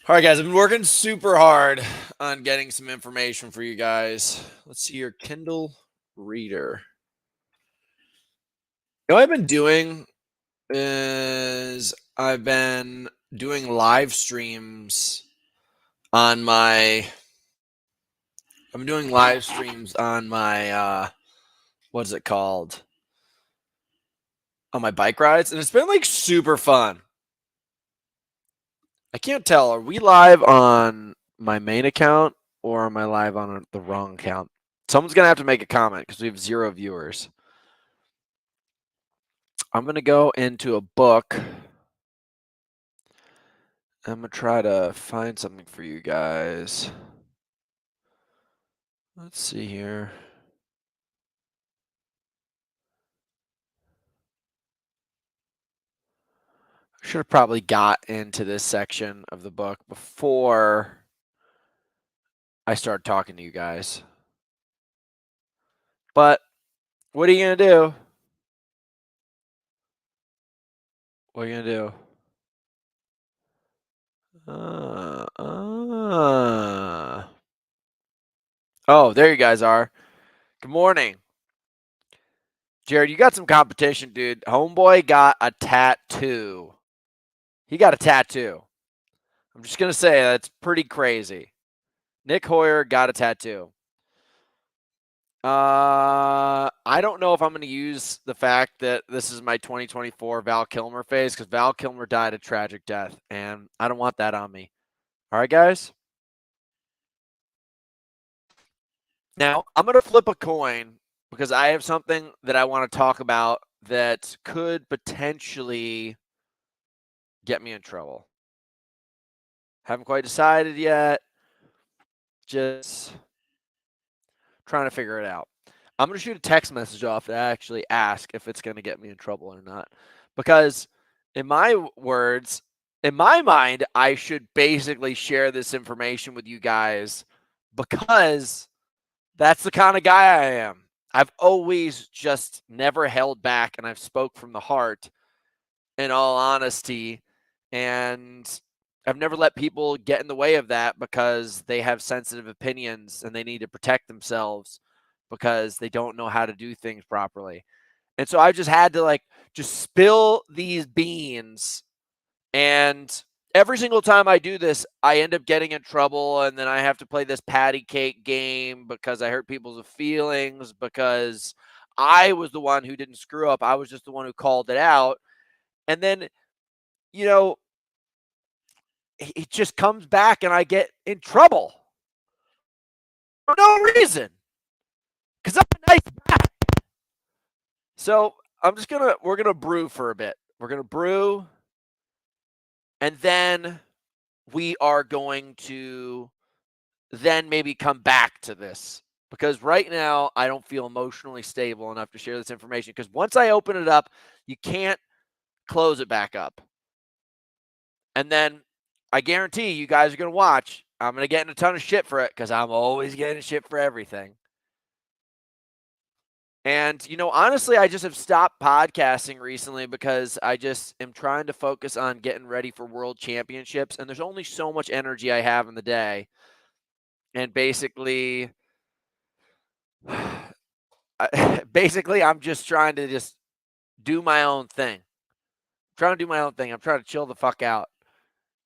All right, guys, I've been working super hard on getting some information for you guys. Let's see your Kindle reader. What I've been doing is I've been doing live streams on my I'm doing live streams on my what is it called? On my bike rides, and it's been like super fun. I can't tell. Are we live on my main account or am I live on the wrong account? Someone's going to have to make a comment because we have 0 viewers. I'm going to go into a book. I'm going to try to find something for you guys. Let's see here. I should have probably got into this section of the book before I started talking to you guys. But what are you going to do? What are you going to do? Oh, there you guys are. Good morning. Jared, you got some competition, dude. Homeboy got a tattoo. He got a tattoo. I'm just going to say that's pretty crazy. Nick Hoyer got a tattoo. I don't know if I'm going to use the fact that this is my 2024 Val Kilmer phase because Val Kilmer died a tragic death, and I don't want that on me. All right, guys? Now, I'm going to flip a coin because I have something that I want to talk about that could potentially get me in trouble. Haven't quite decided yet. Just trying to figure it out. I'm going to shoot a text message off to actually ask if it's going to get me in trouble or not. Because in my words, in my mind, I should basically share this information with you guys because that's the kind of guy I am. I've always just never held back, and I've spoke from the heart in all honesty. And I've never let people get in the way of that because they have sensitive opinions and they need to protect themselves because they don't know how to do things properly. And so I just had to just spill these beans. And every single time I do this, I end up getting in trouble. And then I have to play this patty cake game because I hurt people's feelings because I was the one who didn't screw up. I was just the one who called it out. And then, it just comes back and I get in trouble for no reason because I'm a nice guy. So we're going to brew for a bit. We're going to brew and then we are going to then maybe come back to this because right now I don't feel emotionally stable enough to share this information because once I open it up, you can't close it back up. And then I guarantee you guys are going to watch. I'm going to get in a ton of shit for it because I'm always getting shit for everything. And, honestly, I just have stopped podcasting recently because I just am trying to focus on getting ready for world championships. And there's only so much energy I have in the day. And basically, I'm just trying to just do my own thing. I'm trying to do my own thing. I'm trying to chill the fuck out.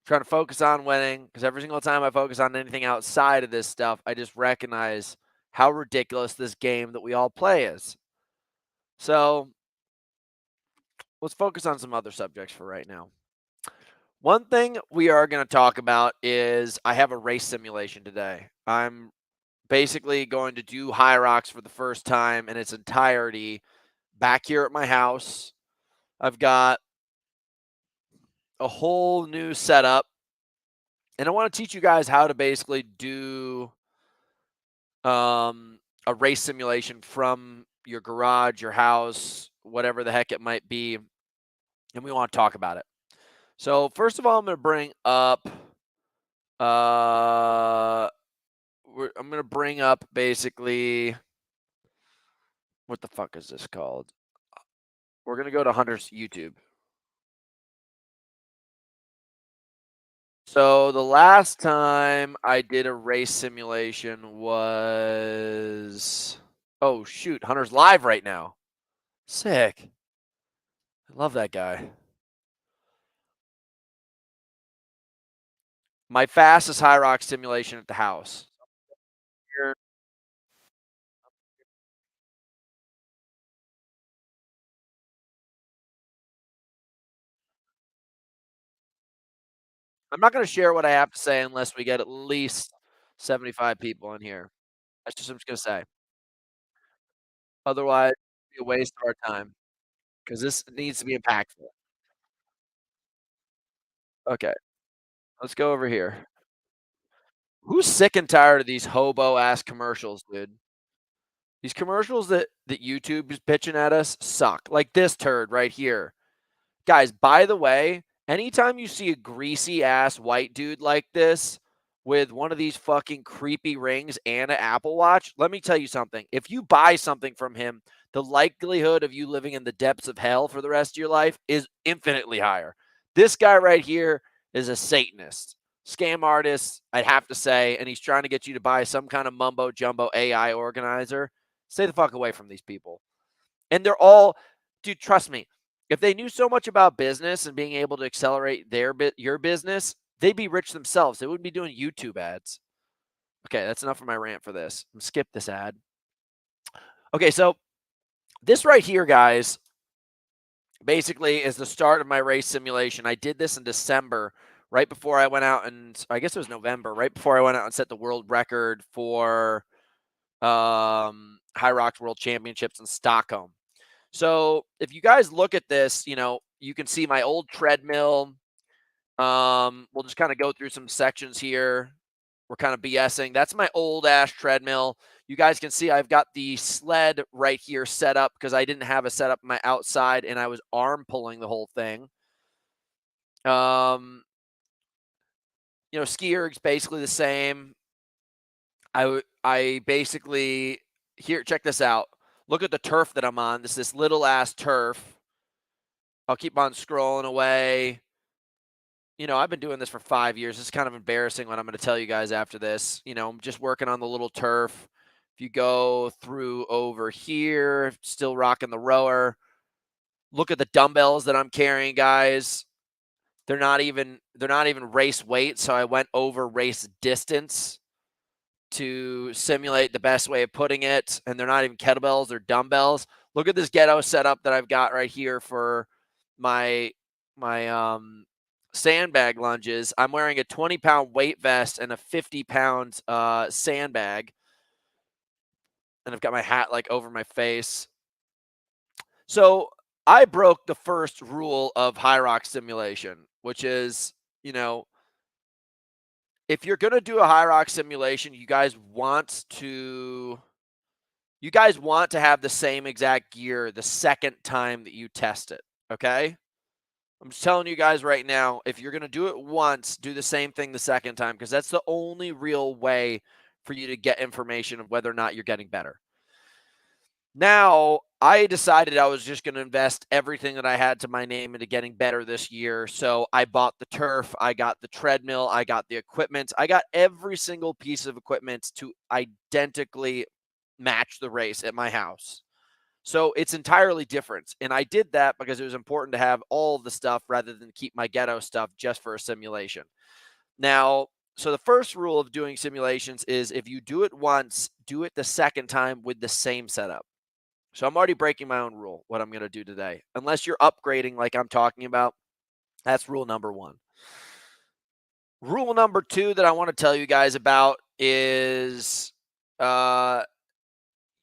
I'm trying to focus on winning because every single time I focus on anything outside of this stuff, I just recognize how ridiculous this game that we all play is. So let's focus on some other subjects for right now. One thing we are going to talk about is I have a race simulation today. I'm basically going to do hyrox for the first time in its entirety back here at my house. I've got a whole new setup, and I want to teach you guys how to basically do a race simulation from your garage, your house, whatever the heck it might be, and we want to talk about it. So first of all, I'm going to bring up I'm going to bring up basically, what the fuck is this called? We're going to go to Hunter's YouTube. So the last time I did a race simulation was, oh shoot, Hunter's live right now. Sick. I love that guy. My fastest hyrox simulation at the house. Here. I'm not going to share what I have to say unless we get at least 75 people in here. That's just what I'm just going to say. Otherwise, it'll be a waste of our time because this needs to be impactful. Okay, let's go over here. Who's sick and tired of these hobo ass commercials, dude? These commercials that YouTube is pitching at us suck. Like this turd right here. Guys, by the way, anytime you see a greasy ass white dude like this with one of these fucking creepy rings and an Apple Watch, let me tell you something. If you buy something from him, the likelihood of you living in the depths of hell for the rest of your life is infinitely higher. This guy right here is a Satanist, scam artist, I'd have to say, and he's trying to get you to buy some kind of mumbo jumbo AI organizer. Stay the fuck away from these people. And they're all, dude, trust me, if they knew so much about business and being able to accelerate your business, they'd be rich themselves. They wouldn't be doing YouTube ads. Okay, that's enough of my rant for this. Skip this ad. Okay, so this right here, guys, basically is the start of my race simulation. I did this in December, right before I went out, and I guess it was November, right before I went out and set the world record for hyrox World Championships in Stockholm. So if you guys look at this, you can see my old treadmill. We'll just kind of go through some sections here. We're kind of BSing. That's my old ass treadmill. You guys can see I've got the sled right here set up because I didn't have a setup on my outside and I was arm pulling the whole thing. Ski-erg's basically the same. I basically, here, check this out. Look at the turf that I'm on. This little ass turf. I'll keep on scrolling away. I've been doing this for 5 years. It's kind of embarrassing what I'm going to tell you guys after this. I'm just working on the little turf. If you go through over here, still rocking the rower. Look at the dumbbells that I'm carrying, guys. They're not even race weight, so I went over race distance to simulate the best way of putting it. And they're not even kettlebells, they're dumbbells. Look at this ghetto setup that I've got right here for my sandbag lunges. I'm wearing a 20-pound weight vest and a 50-pound sandbag. And I've got my hat like over my face. So I broke the first rule of hyrox simulation, which is, if you're going to do a hyrox simulation, you guys want to have the same exact gear the second time that you test it, okay? I'm just telling you guys right now, if you're going to do it once, do the same thing the second time because that's the only real way for you to get information of whether or not you're getting better. Now, I decided I was just going to invest everything that I had to my name into getting better this year. So I bought the turf, I got the treadmill, I got the equipment. I got every single piece of equipment to identically match the race at my house. So it's entirely different. And I did that because it was important to have all of the stuff rather than keep my ghetto stuff just for a simulation. Now, so the first rule of doing simulations is if you do it once, do it the second time with the same setup. So I'm already breaking my own rule, what I'm going to do today. Unless you're upgrading like I'm talking about, that's rule number one. Rule number two that I want to tell you guys about is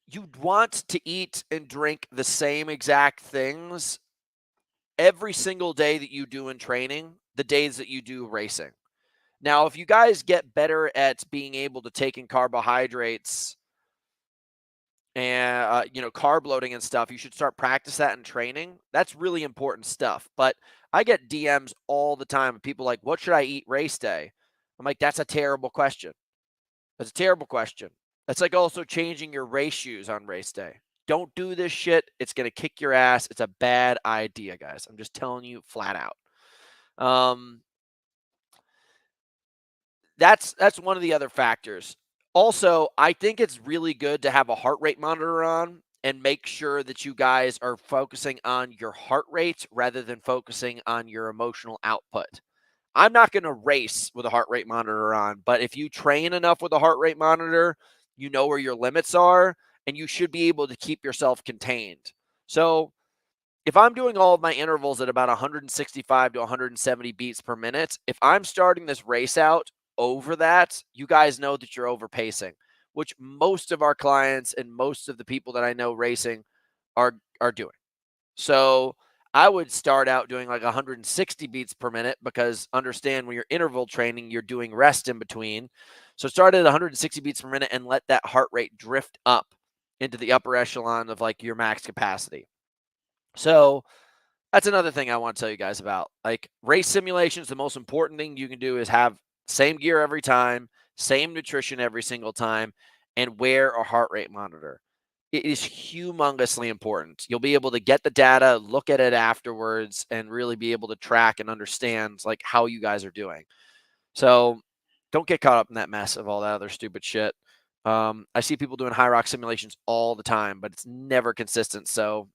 you'd want to eat and drink the same exact things every single day that you do in training, the days that you do racing. Now, if you guys get better at being able to take in carbohydrates and carb loading and stuff, you should start practice that in training. That's really important stuff. But I get DMs all the time of people like, what should I eat race day? I'm like, that's a terrible question. That's a terrible question. That's like also changing your race shoes on race day. Don't do this shit. It's going to kick your ass. It's a bad idea, guys. I'm just telling you flat out. that's one of the other factors. Also, I think it's really good to have a heart rate monitor on and make sure that you guys are focusing on your heart rate rather than focusing on your emotional output. I'm not going to race with a heart rate monitor on, but if you train enough with a heart rate monitor, you know where your limits are, and you should be able to keep yourself contained. So if I'm doing all of my intervals at about 165 to 170 beats per minute, if I'm starting this race out over that, you guys know that you're overpacing, which most of our clients and most of the people that I know racing are doing. So I would start out doing like 160 beats per minute, because understand when you're interval training, you're doing rest in between. So start at 160 beats per minute and let that heart rate drift up into the upper echelon of like your max capacity. So that's another thing I want to tell you guys about. Like, race simulations, the most important thing you can do is have same gear every time, same nutrition every single time, and wear a heart rate monitor. It is humongously important. You'll be able to get the data, look at it afterwards, and really be able to track and understand like how you guys are doing. So don't get caught up in that mess of all that other stupid shit. I see people doing hyrox simulations all the time, but it's never consistent. So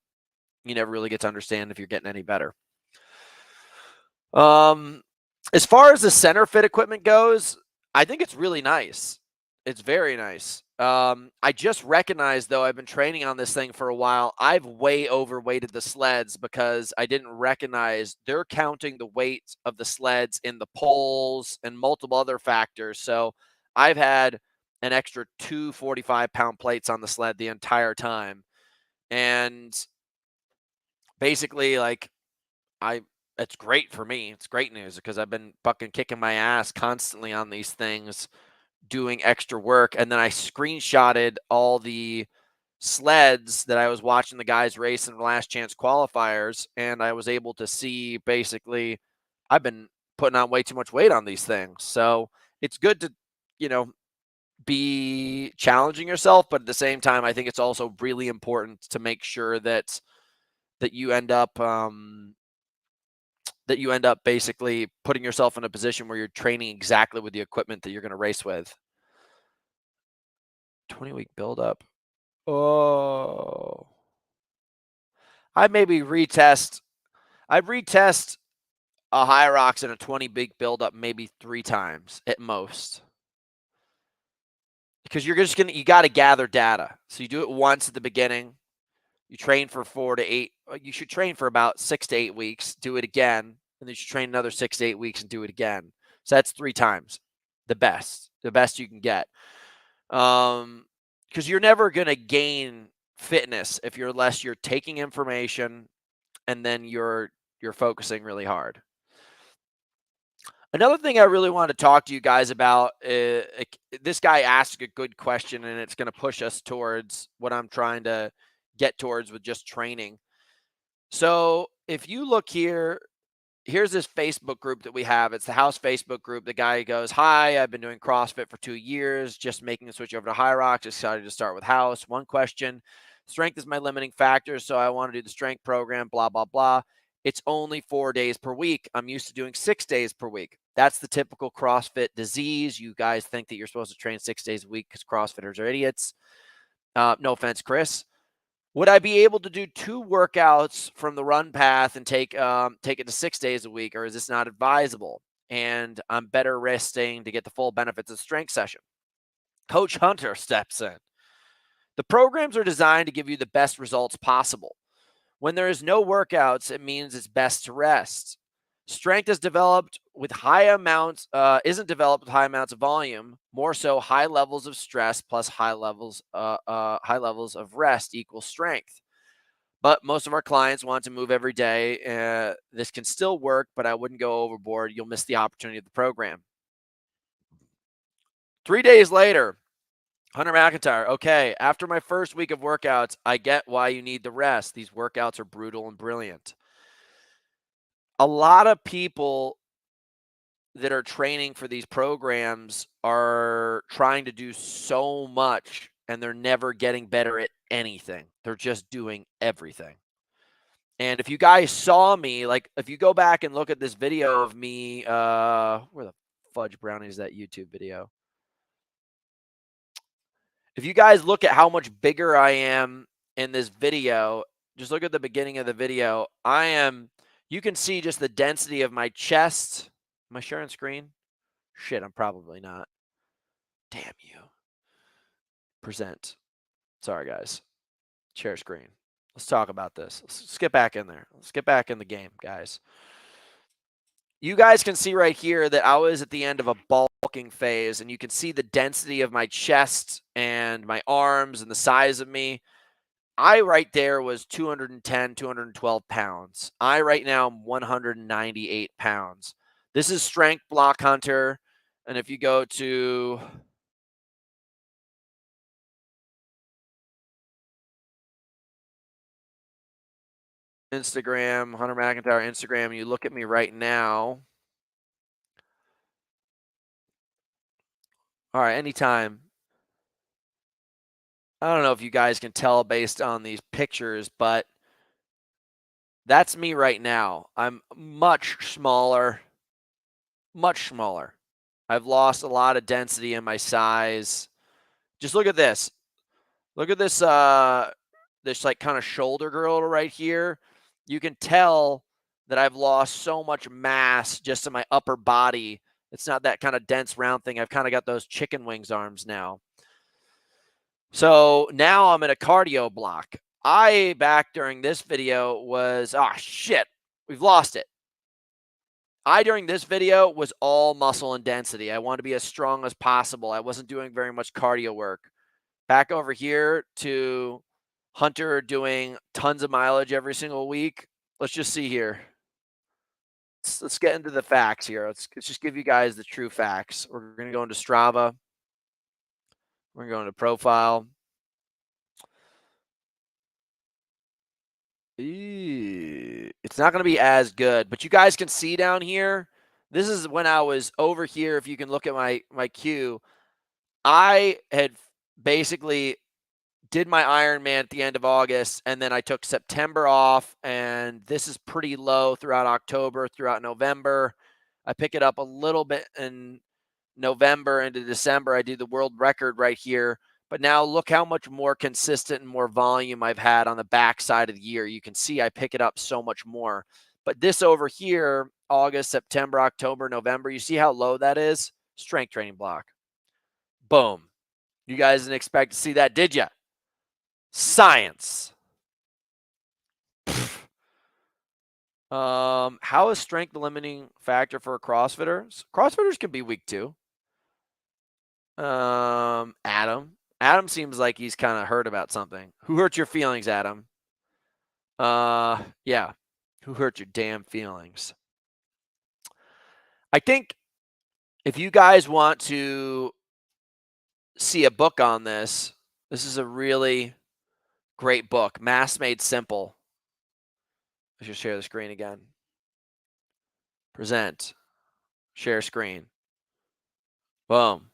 you never really get to understand if you're getting any better. As far as the center fit equipment goes, I think it's really nice. It's very nice. I just recognized, though, I've been training on this thing for a while. I've way overweighted the sleds because I didn't recognize they're counting the weight of the sleds in the poles and multiple other factors. So I've had an extra 2 45-pound plates on the sled the entire time. And basically, like, it's great for me. It's great news because I've been fucking kicking my ass constantly on these things, doing extra work. And then I screenshotted all the sleds that I was watching the guys race in the last chance qualifiers. And I was able to see basically I've been putting on way too much weight on these things. So it's good to, be challenging yourself. But at the same time, I think it's also really important to make sure that you end up, basically putting yourself in a position where you're training exactly with the equipment that you're going to race with. 20-week buildup. Oh. I'd retest a hyrox and a 20-week buildup maybe 3 times at most. Because you got to gather data. So you do it once at the beginning. You train for 4 to 8. You should train for about 6 to 8 weeks. Do it again. And then you should train another 6 to 8 weeks and do it again. So that's 3 times. The best you can get. Because you're never going to gain fitness unless you're taking information and then you're focusing really hard. Another thing I really want to talk to you guys about, this guy asked a good question, and it's going to push us towards what I'm trying to get towards with just training. So if you look here, here's this Facebook group that we have. It's the house Facebook group. The guy goes, "Hi, I've been doing CrossFit for 2 years, just making the switch over to hyrox. Decided to start with house. One question: strength is my limiting factor, so I want to do the strength program, blah, blah, blah. It's only 4 days per week. I'm used to doing 6 days per week." That's the typical CrossFit disease. You guys think that you're supposed to train 6 days a week because CrossFitters are idiots. No offense, Chris. Would I be able to do 2 workouts from the run path and take it to 6 days a week, or is this not advisable? And I'm better resting to get the full benefits of the strength session. Coach Hunter steps in. The programs are designed to give you the best results possible. When there is no workouts, it means it's best to rest. Strength is developed with isn't developed with high amounts of volume. More so, high levels of stress plus high levels of rest equals strength. But most of our clients want to move every day. This can still work, but I wouldn't go overboard. You'll miss the opportunity of the program. 3 days later, Hunter McIntyre. Okay, after my first week of workouts, I get why you need the rest. These workouts are brutal and brilliant. A lot of people that are training for these programs are trying to do so much, and they're never getting better at anything. They're just doing everything. And if you guys saw me, like if you go back and look at this video of me, where the fudge brownies that YouTube video. If you guys look at how much bigger I am in this video, just look at the beginning of the video. You can see just the density of my chest. Am I sharing screen? Shit, I'm probably not. Damn you. Present. Sorry, guys. Share screen. Let's talk about this. Let's get back in there. Let's get back in the game, guys. You guys can see right here that I was at the end of a bulking phase, and you can see the density of my chest and my arms and the size of me. I right there was 210, 212 pounds. I right now am 198 pounds. This is Strength Block Hunter. And if you go to Instagram, Hunter McIntyre Instagram, you look at me right now. All right, anytime. I don't know if you guys can tell based on these pictures, but that's me right now. I'm much smaller. Much smaller. I've lost a lot of density in my size. Just look at this. Look at this this like kind of shoulder girdle right here. You can tell that I've lost so much mass just in my upper body. It's not that kind of dense round thing. I've kind of got those chicken wings arms now. So now I'm in a cardio block. Back during this video was, shit, we've lost it. During this video, was all muscle and density. I wanted to be as strong as possible. I wasn't doing very much cardio work. Back over here to Hunter doing tons of mileage every single week. Let's just see here. Let's get into the facts here. Let's just give you guys the true facts. We're going to go into Strava. We're going to go into profile. It's not going to be as good, but you guys can see down here. This is when I was over here. If you can look at my queue, I had basically did my Ironman at the end of August, and then I took September off, and this is pretty low throughout October, throughout November. I pick it up a little bit in November into December. I do the world record right here. But now look how much more consistent and more volume I've had on the back side of the year. You can see I pick it up so much more. But this over here, August, September, October, November, you see how low that is? Strength training block. Boom. You guys didn't expect to see that, did you? Science. How is strength the limiting factor for CrossFitters? CrossFitters can be weak too. Adam. Adam seems like he's kind of hurt about something. Who hurt your feelings, Adam? Yeah. Who hurt your damn feelings? I think if you guys want to see a book on this, this is a really great book. Mass Made Simple. I should share the screen again. Present. Share screen. Boom.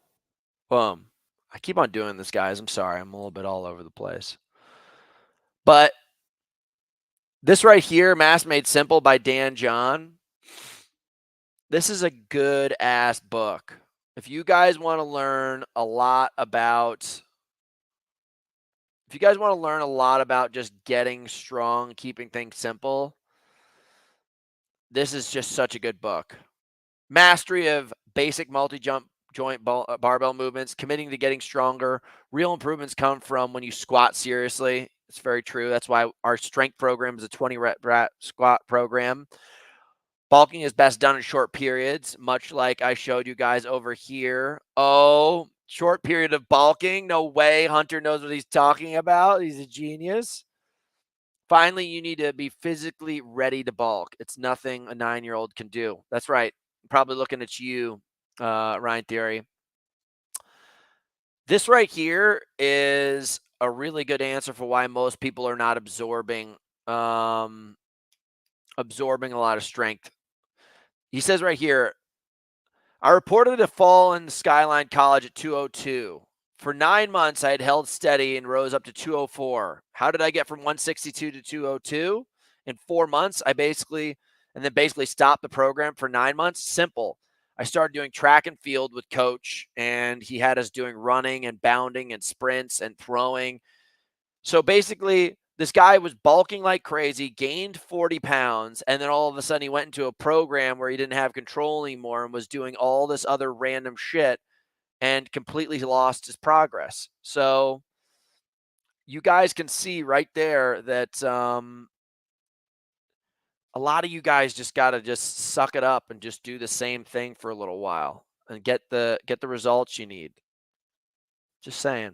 Boom. I keep on doing this, guys. I'm sorry. I'm a little bit all over the place. But this right here, Mass Made Simple by Dan John, this is a good-ass book. If you guys want to learn a lot about just getting strong, keeping things simple, this is just such a good book. Mastery of basic multi-joint barbell movements, committing to getting stronger. Real improvements come from when you squat seriously. It's very true. That's why our strength program is a 20-rep squat program. Bulking is best done in short periods, much like I showed you guys over here. Oh, short period of bulking. No way. Hunter knows what he's talking about. He's a genius. Finally, you need to be physically ready to bulk. It's nothing a 9-year-old can do. That's right. I'm probably looking at you, Ryan Theory. This right here is a really good answer for why most people are not absorbing a lot of strength. He says right here, I reported a fall in Skyline College at 202. For 9 months, I had held steady and rose up to 204. How did I get from 162 to 202? In 4 months, I basically stopped the program for 9 months. Simple. I started doing track and field with coach, and he had us doing running and bounding and sprints and throwing. So basically, this guy was bulking like crazy, gained 40 pounds, and then all of a sudden he went into a program where he didn't have control anymore and was doing all this other random shit and completely lost his progress. So you guys can see right there that a lot of you guys just got to just suck it up and just do the same thing for a little while and get the results you need. Just saying.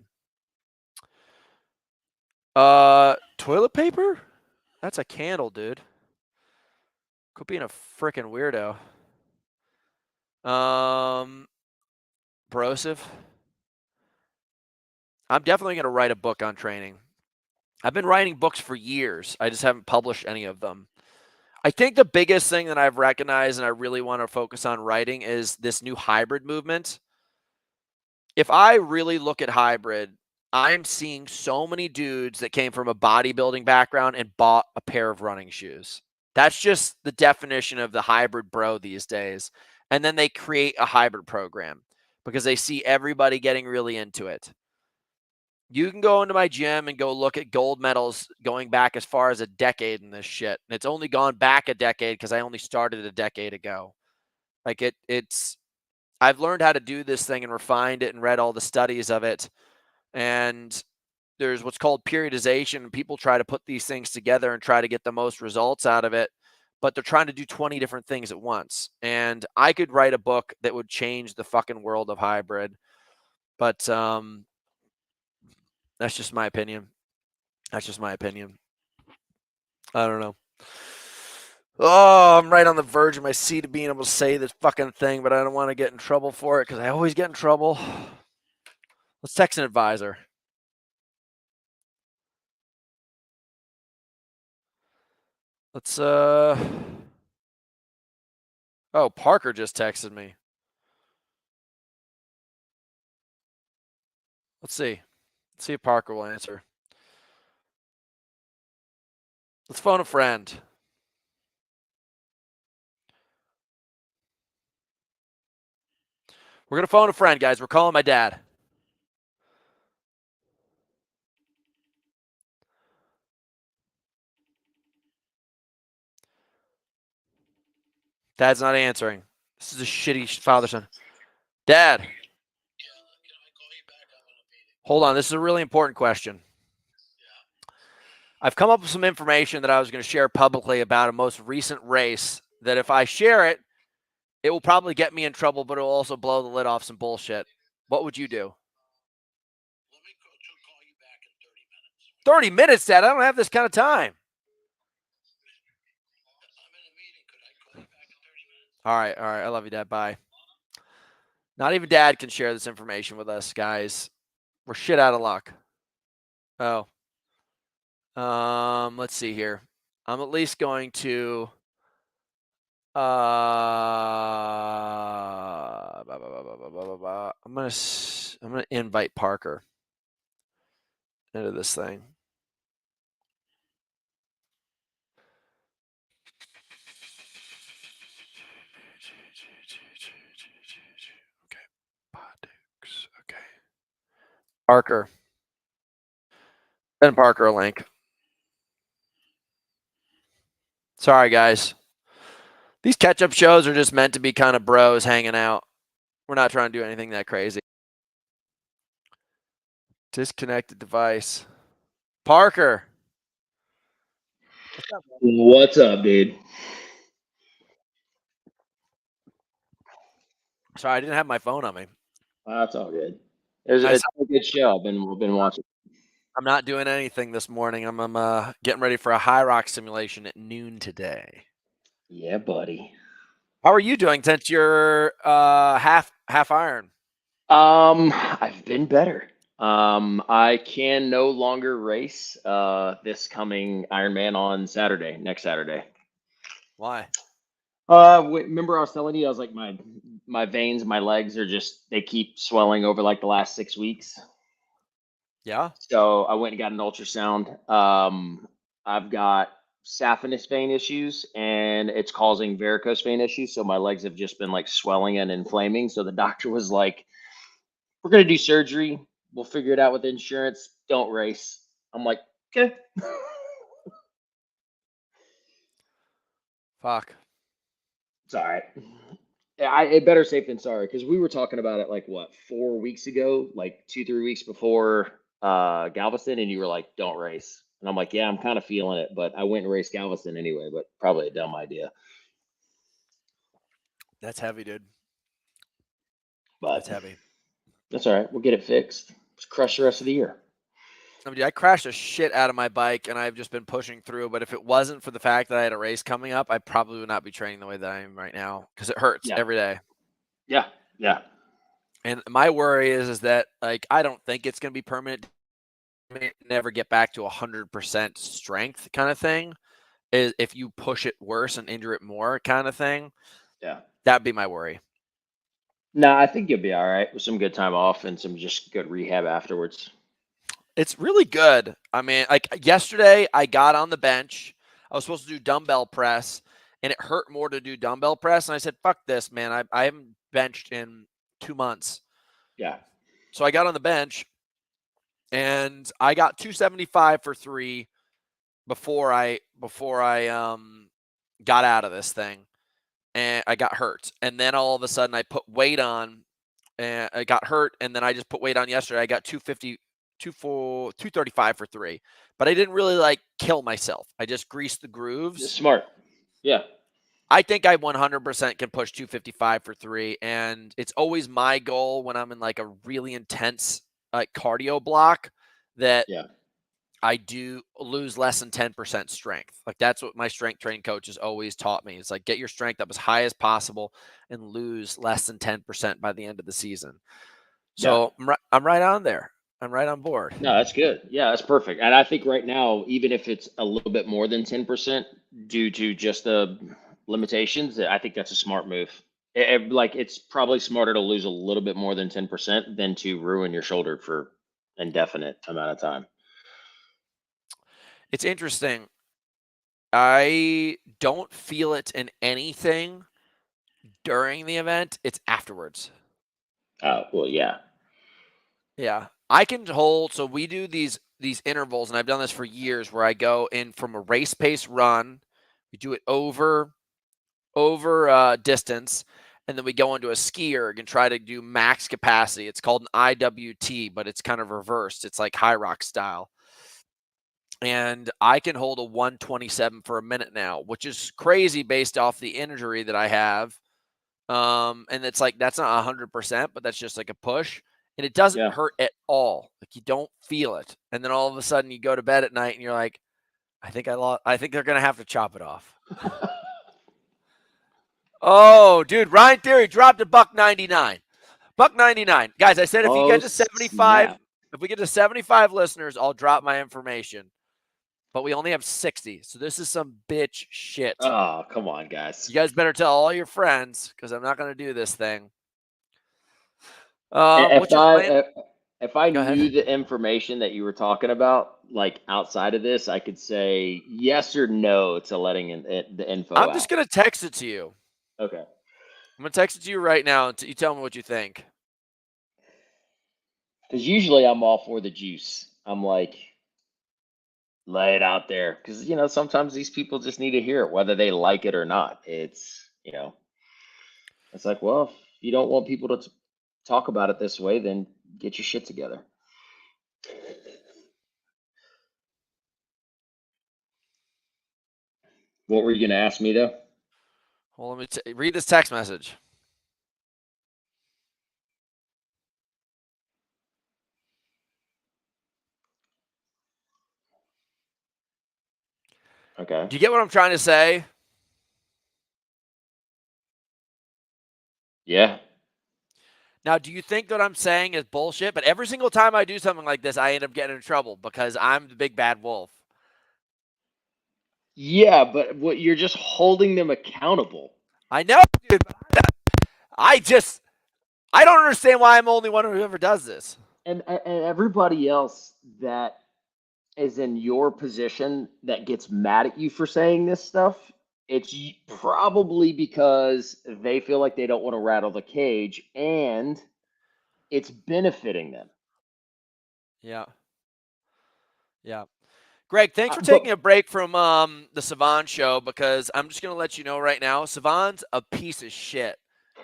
Toilet paper? That's a candle, dude. Quit being a freaking weirdo. Brosive. I'm definitely going to write a book on training. I've been writing books for years. I just haven't published any of them. I think the biggest thing that I've recognized and I really want to focus on writing is this new hybrid movement. If I really look at hybrid, I'm seeing so many dudes that came from a bodybuilding background and bought a pair of running shoes. That's just the definition of the hybrid bro these days. And then they create a hybrid program because they see everybody getting really into it. You can go into my gym and go look at gold medals going back as far as a decade in this shit. And it's only gone back a decade because I only started a decade ago. Like I've learned how to do this thing and refined it and read all the studies of it. And there's what's called periodization. People try to put these things together and try to get the most results out of it, but they're trying to do 20 different things at once. And I could write a book that would change the fucking world of hybrid. But that's just my opinion. That's just my opinion. I don't know. Oh, I'm right on the verge of my seat of being able to say this fucking thing, but I don't want to get in trouble for it because I always get in trouble. Let's text an advisor. Let's oh, Parker just texted me. Let's see. Let's see if Parker will answer. Let's phone a friend. We're going to phone a friend, guys. We're calling my dad. Dad's not answering. This is a shitty father-son. Dad. Hold on. This is a really important question. I've come up with some information that I was going to share publicly about a most recent race that if I share it, it will probably get me in trouble, but it will also blow the lid off some bullshit. What would you do? 30 minutes, Dad? I don't have this kind of time. All right. I love you, Dad. Bye. Not even Dad can share this information with us, guys. We're shit out of luck. Oh. Let's see here. I'm at least going to I'm gonna invite Parker into this thing. Okay. Parker. Send Parker a link. Sorry, guys. These catch-up shows are just meant to be kind of bros hanging out. We're not trying to do anything that crazy. Disconnected device. Parker. What's up, dude? Sorry, I didn't have my phone on me. That's all good. It's a good show. I've been watching. I'm not doing anything this morning. I'm getting ready for a hyrox simulation at noon today. Yeah, buddy. How are you doing since you're half iron? I've been better. I can no longer race this coming Ironman on Saturday, next Saturday. Why? Remember I was telling you I was like my veins, my legs are just they keep swelling over like the last 6 weeks. Yeah. So I went and got an ultrasound. I've got saphenous vein issues, and it's causing varicose vein issues. So my legs have just been like swelling and inflaming. So the doctor was like, "We're gonna do surgery. We'll figure it out with insurance. Don't race." I'm like, "Okay." Fuck. It's all right. It better safe than sorry, because we were talking about it like what, 4 weeks ago, like 2, 3 weeks before Galveston, and you were like, "Don't race," and I'm like, "Yeah, I'm kind of feeling it," but I went and raced Galveston anyway. But probably a dumb idea. That's heavy, dude. But That's heavy. that's all right. We'll get it fixed. Just crush the rest of the year. I mean, I crashed the shit out of my bike, and I've just been pushing through. But if it wasn't for the fact that I had a race coming up, I probably would not be training the way that I am right now because it hurts Yeah. every day. Yeah. Yeah. And my worry is that like I don't think it's going to be permanent. I may never get back to 100% strength kind of thing. Is if you push it worse and injure it more kind of thing. Yeah. That'd be my worry. No, I think you'll be all right with some good time off and some just good rehab afterwards. It's really good. I mean, like yesterday, I got on the bench. I was supposed to do dumbbell press, and it hurt more to do dumbbell press. And I said, "Fuck this, man! I haven't benched in 2 months." Yeah. So I got on the bench, and I got 275 for 3 before I got out of this thing, and I got hurt. And then all of a sudden, I put weight on, and I got hurt. And then I just put weight on yesterday. I got 235 for 3, but I didn't really like kill myself. I just greased the grooves. Smart. Yeah. I think I 100% can push 255 for 3, and it's always my goal when I'm in like a really intense like cardio block that I do lose less than 10% strength. Like that's what my strength training coach has always taught me. It's like get your strength up as high as possible and lose less than 10% by the end of the season. So I'm right on there. I'm right on board. No, that's good. Yeah, that's perfect. And I think right now, even if it's a little bit more than 10% due to just the limitations, I think that's a smart move. Like it's probably smarter to lose a little bit more than 10% than to ruin your shoulder for indefinite amount of time. It's interesting. I don't feel it in anything during the event. It's afterwards. Oh, well, yeah. Yeah. I can hold. So we do these intervals, and I've done this for years where I go in from a race pace run. We do it over distance, and then we go into a ski erg and try to do max capacity. It's called an IWT, but it's kind of reversed. It's like hyrox style. And I can hold a 127 for a minute now, which is crazy based off the injury that I have. And it's like that's not 100%, but that's just like a push. And it doesn't hurt at all. Like you don't feel it. And then all of a sudden you go to bed at night and you're like, I think they're gonna have to chop it off. Oh, dude, Ryan Theory dropped a $1.99. $1.99. Guys, I said if you get to 75, if we get to 75 listeners, I'll drop my information. But we only have 60, so this is some bitch shit. Oh, come on, guys. You guys better tell all your friends because I'm not going to do this thing. If I knew the information that you were talking about, like outside of this, I could say yes or no to letting the info I'm just going to text it to you. Okay. I'm going to text it to you right now, and you tell me what you think. Because usually I'm all for the juice. I'm like, lay it out there. Because, sometimes these people just need to hear it, whether they like it or not. It's, it's like, well, if you don't want people to talk about it this way, then get your shit together. What were you going to ask me, though? Well, let me read this text message. Okay. Do you get what I'm trying to say? Yeah. Now, do you think that I'm saying is bullshit? But every single time I do something like this, I end up getting in trouble because I'm the big bad wolf. Yeah, but you're just holding them accountable. I know, dude. I don't understand why I'm the only one who ever does this. And everybody else that is in your position that gets mad at you for saying this stuff, it's probably because they feel like they don't want to rattle the cage and it's benefiting them. Yeah. Yeah. Greg, thanks for But taking a break from the 𝗲𝗏 show, because I'm just going to let you know right now, 𝗲𝗏's a piece of shit.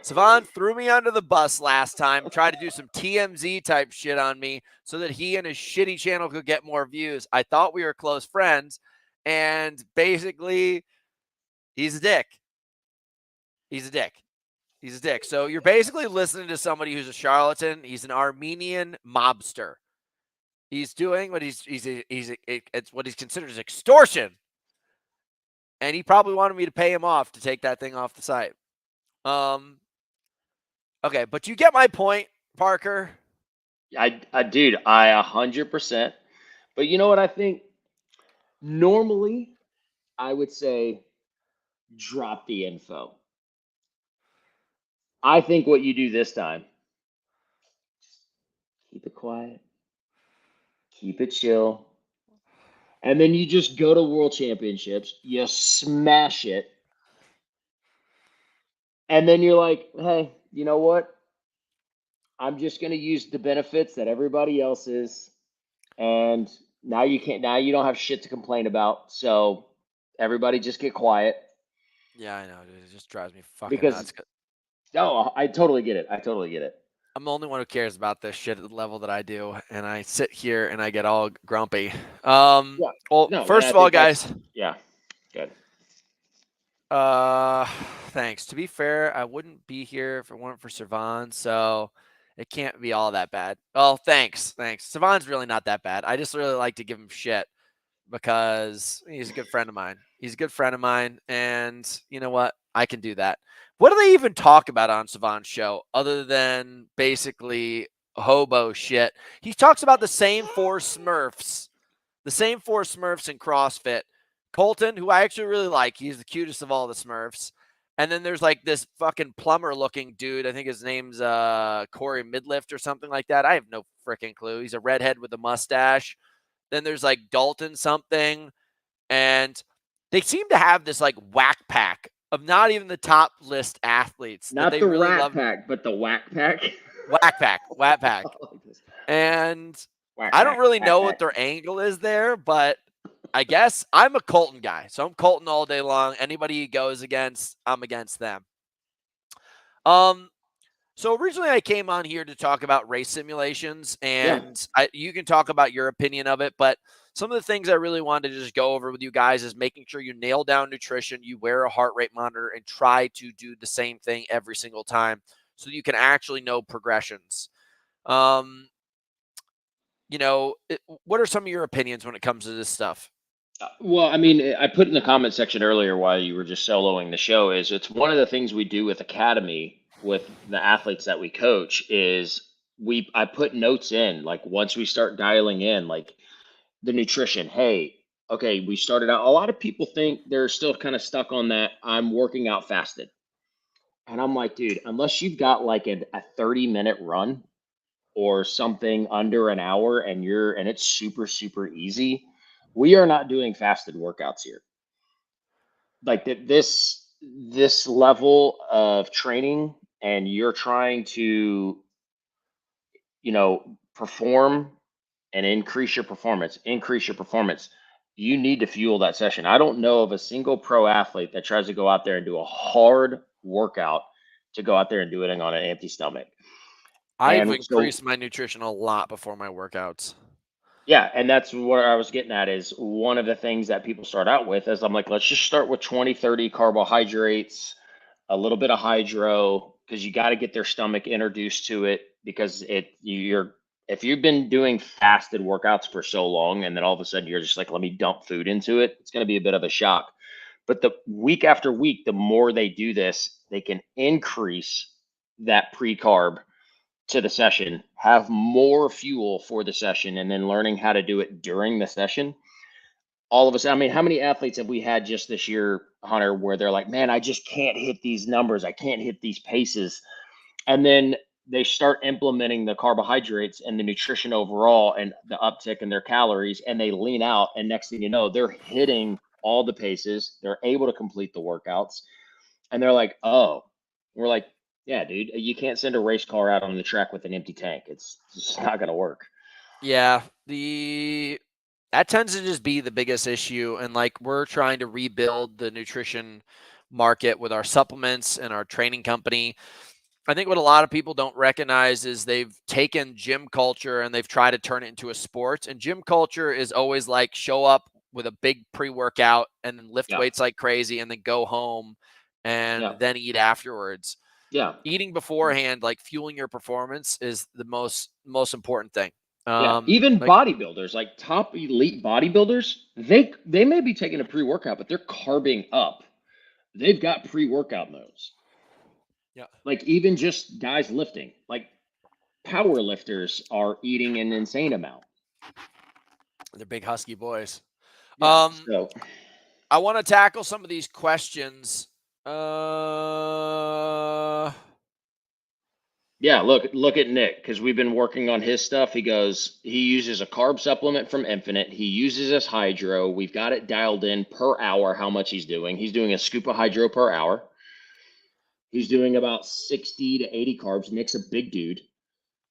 𝗲𝗏 threw me under the bus last time, tried to do some TMZ type shit on me so that he and his shitty channel could get more views. I thought we were close friends, and basically, he's a dick. He's a dick. He's a dick. So you're basically listening to somebody who's a charlatan. He's an Armenian mobster. He's doing what it's what he's considered as extortion. And he probably wanted me to pay him off to take that thing off the site. Okay, but you get my point, Parker. Dude, I 100%. But you know what I think? Normally, I would say drop the info. I think what you do this time, keep it quiet, keep it chill, and then you just go to World Championships, you smash it, and then you're like, hey, you know what? I'm just going to use the benefits that everybody else is, and now you don't have shit to complain about, so everybody just get quiet. Yeah, I know, dude. It just drives me fucking Because, nuts. oh, I totally get it. I totally get it. I'm the only one who cares about this shit at the level that I do, and I sit here and I get all grumpy. Yeah. Well, No, first I of all, think guys, yeah, good. thanks. To be fair, I wouldn't be here if it weren't for 𝗲𝗏, so it can't be all that bad. Well, thanks. 𝗲𝗏's really not that bad. I just really like to give him shit because he's a good friend of mine. He's a good friend of mine, and you know what? I can do that. What do they even talk about on 𝗲𝗏's show other than basically hobo shit? He talks about the same four Smurfs in CrossFit. Colton, who I actually really like, he's the cutest of all the Smurfs. And then there's like this fucking plumber looking dude. I think his name's Corey Midlift or something like that. I have no freaking clue. He's a redhead with a mustache. Then there's like Dalton something. And they seem to have this like whack pack of not even the top list athletes. Not they the really Rat love. Pack, but the Whack Pack. Whack pack. And I don't really know what their angle is there, but I guess I'm a Colton guy. So I'm Colton all day long. Anybody he goes against, I'm against them. So originally I came on here to talk about race simulations, and you can talk about your opinion of it, but some of the things I really wanted to just go over with you guys is making sure you nail down nutrition, you wear a heart rate monitor, and try to do the same thing every single time so you can actually know progressions. What are some of your opinions when it comes to this stuff? Well, I mean, I put in the comment section earlier while you were just soloing the show is it's one of the things we do with Academy with the athletes that we coach is I put notes in like once we start dialing in like the nutrition. Hey, okay, we started out. A lot of people think they're still kind of stuck on that. I'm working out fasted. And I'm like, dude, unless you've got like a 30-minute run or something under an hour and it's super, super easy, we are not doing fasted workouts here. Like this level of training and you're trying to, perform and increase your performance, you need to fuel that session. I don't know of a single pro athlete that tries to go out there and do a hard workout to go out there and do it on an empty stomach. I've increased my nutrition a lot before my workouts. Yeah, and that's what I was getting at is one of the things that people start out with is I'm like, let's just start with 20, 30 carbohydrates, a little bit of hydro, because you got to get their stomach introduced to it because if you've been doing fasted workouts for so long and then all of a sudden you're just like, let me dump food into it, it's going to be a bit of a shock. But the week after week, the more they do this, they can increase that pre-carb to the session, have more fuel for the session, and then learning how to do it during the session. All of us, I mean, how many athletes have we had just this year, Hunter, where they're like, man, I just can't hit these numbers. I can't hit these paces. And then they start implementing the carbohydrates and the nutrition overall and the uptick in their calories, and they lean out, and next thing you know, they're hitting all the paces, they're able to complete the workouts, and they're like, oh, we're like, yeah, dude, you can't send a race car out on the track with an empty tank. It's just not gonna work. Yeah, that tends to just be the biggest issue, and like we're trying to rebuild the nutrition market with our supplements and our training company. I think what a lot of people don't recognize is they've taken gym culture and they've tried to turn it into a sport. And gym culture is always like show up with a big pre-workout and then lift Yeah, weights like crazy and then go home and yeah, then eat afterwards. yeah, Eating beforehand, like fueling your performance, is the most important thing. yeah. Even Like bodybuilders, like top elite bodybuilders, they may be taking a pre-workout, but they're carbing up. They've got pre-workout modes. yeah, Like even just guys lifting, like power lifters are eating an insane amount. they're big husky boys. Yeah. Um, So I want to tackle some of these questions. Uh, yeah, look at Nick, because we've been working on his stuff. He goes, he uses a carb supplement from Infinite. He uses his hydro. We've got it dialed in per hour how much he's doing. He's doing a scoop of hydro per hour. He's doing about 60 to 80 carbs. Nick's a big dude.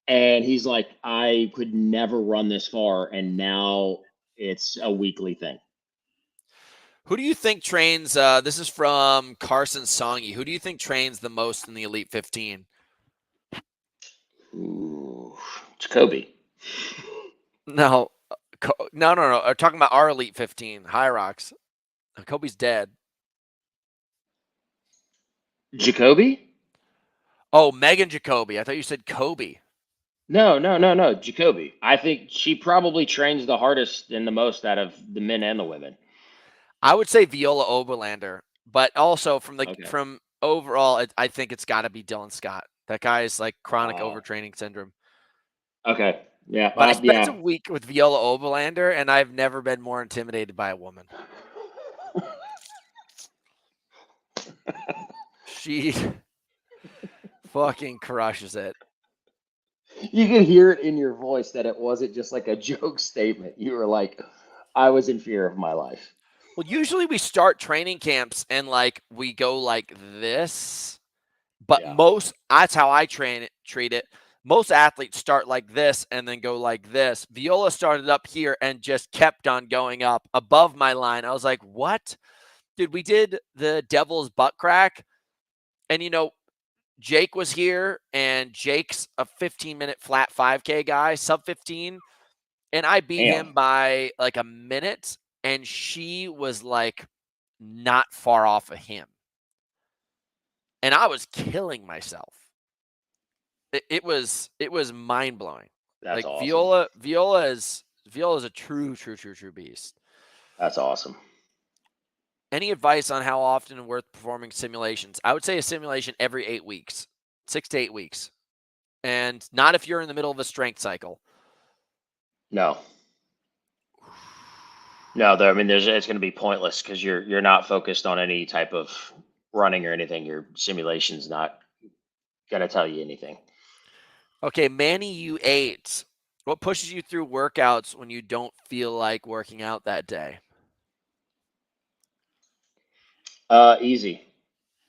And he's like, I could never run this far. And now it's a weekly thing. Who do you think trains? This is from Carson Songy. Who do you think trains the most in the Elite 15? Ooh, Jacoby. No, no. I'm talking about our Elite 15, hyrox. Kobe's dead. Jacoby? Oh, Megan Jacoby. I thought you said Kobe. No. Jacoby. I think she probably trains the hardest and the most out of the men and the women. I would say Viola Oberlander, but also Okay. from overall, I think it's got to be Dylan Scott. That guy is like chronic Oh, overtraining syndrome. okay. Yeah. But I spent a Yeah. week with Viola Oberlander, and I've never been more intimidated by a woman. She fucking crushes it. You could hear it in your voice that it wasn't just like a joke statement. You were like, I was in fear of my life. Well, usually we start training camps and like we go like this, but Yeah. that's how I treat it. Most athletes start like this and then go like this. Viola started up here and just kept on going up above my line. I was like, what? Dude, we did the devil's butt crack. And Jake was here, and Jake's a 15-minute flat 5K guy, sub 15. And I beat Damn. him by like a minute, and she was like not far off of him. And I was killing myself. It was mind blowing. That's Like awesome. Viola is a true beast. That's awesome. Any advice on how often and worth performing simulations? I would say a simulation every 8 weeks, 6 to 8 weeks, and not if you're in the middle of a strength cycle. No. No, I mean, it's going to be pointless because you're not focused on any type of running or anything. Your simulation's not going to tell you anything. Okay, Manny U8. What pushes you through workouts when you don't feel like working out that day? Easy.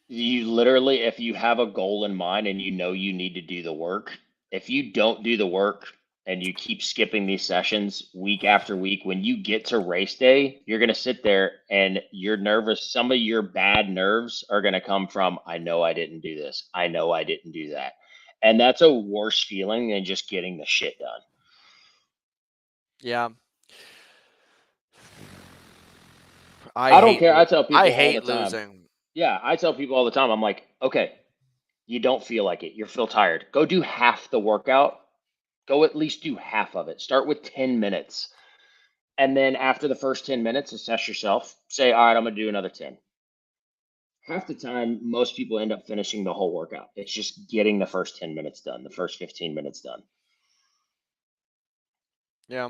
You literally, if you have a goal in mind and you know you need to do the work, if you don't do the work and you keep skipping these sessions week after week, when you get to race day, you're going to sit there and you're nervous. Some of your bad nerves are going to come from, I know I didn't do this. I know I didn't do that. And that's a worse feeling than just getting the shit done. Yeah. I don't care. I tell people I all the hate time. losing. Yeah, I tell people all the time. I'm like, okay, you don't feel like it. You feel tired. Go do half the workout. Go at least do half of it. Start with 10 minutes. And then after the first 10 minutes, assess yourself. Say, all right, I'm going to do another 10. Half the time, most people end up finishing the whole workout. It's just getting the first 10 minutes done, the first 15 minutes done. Yeah.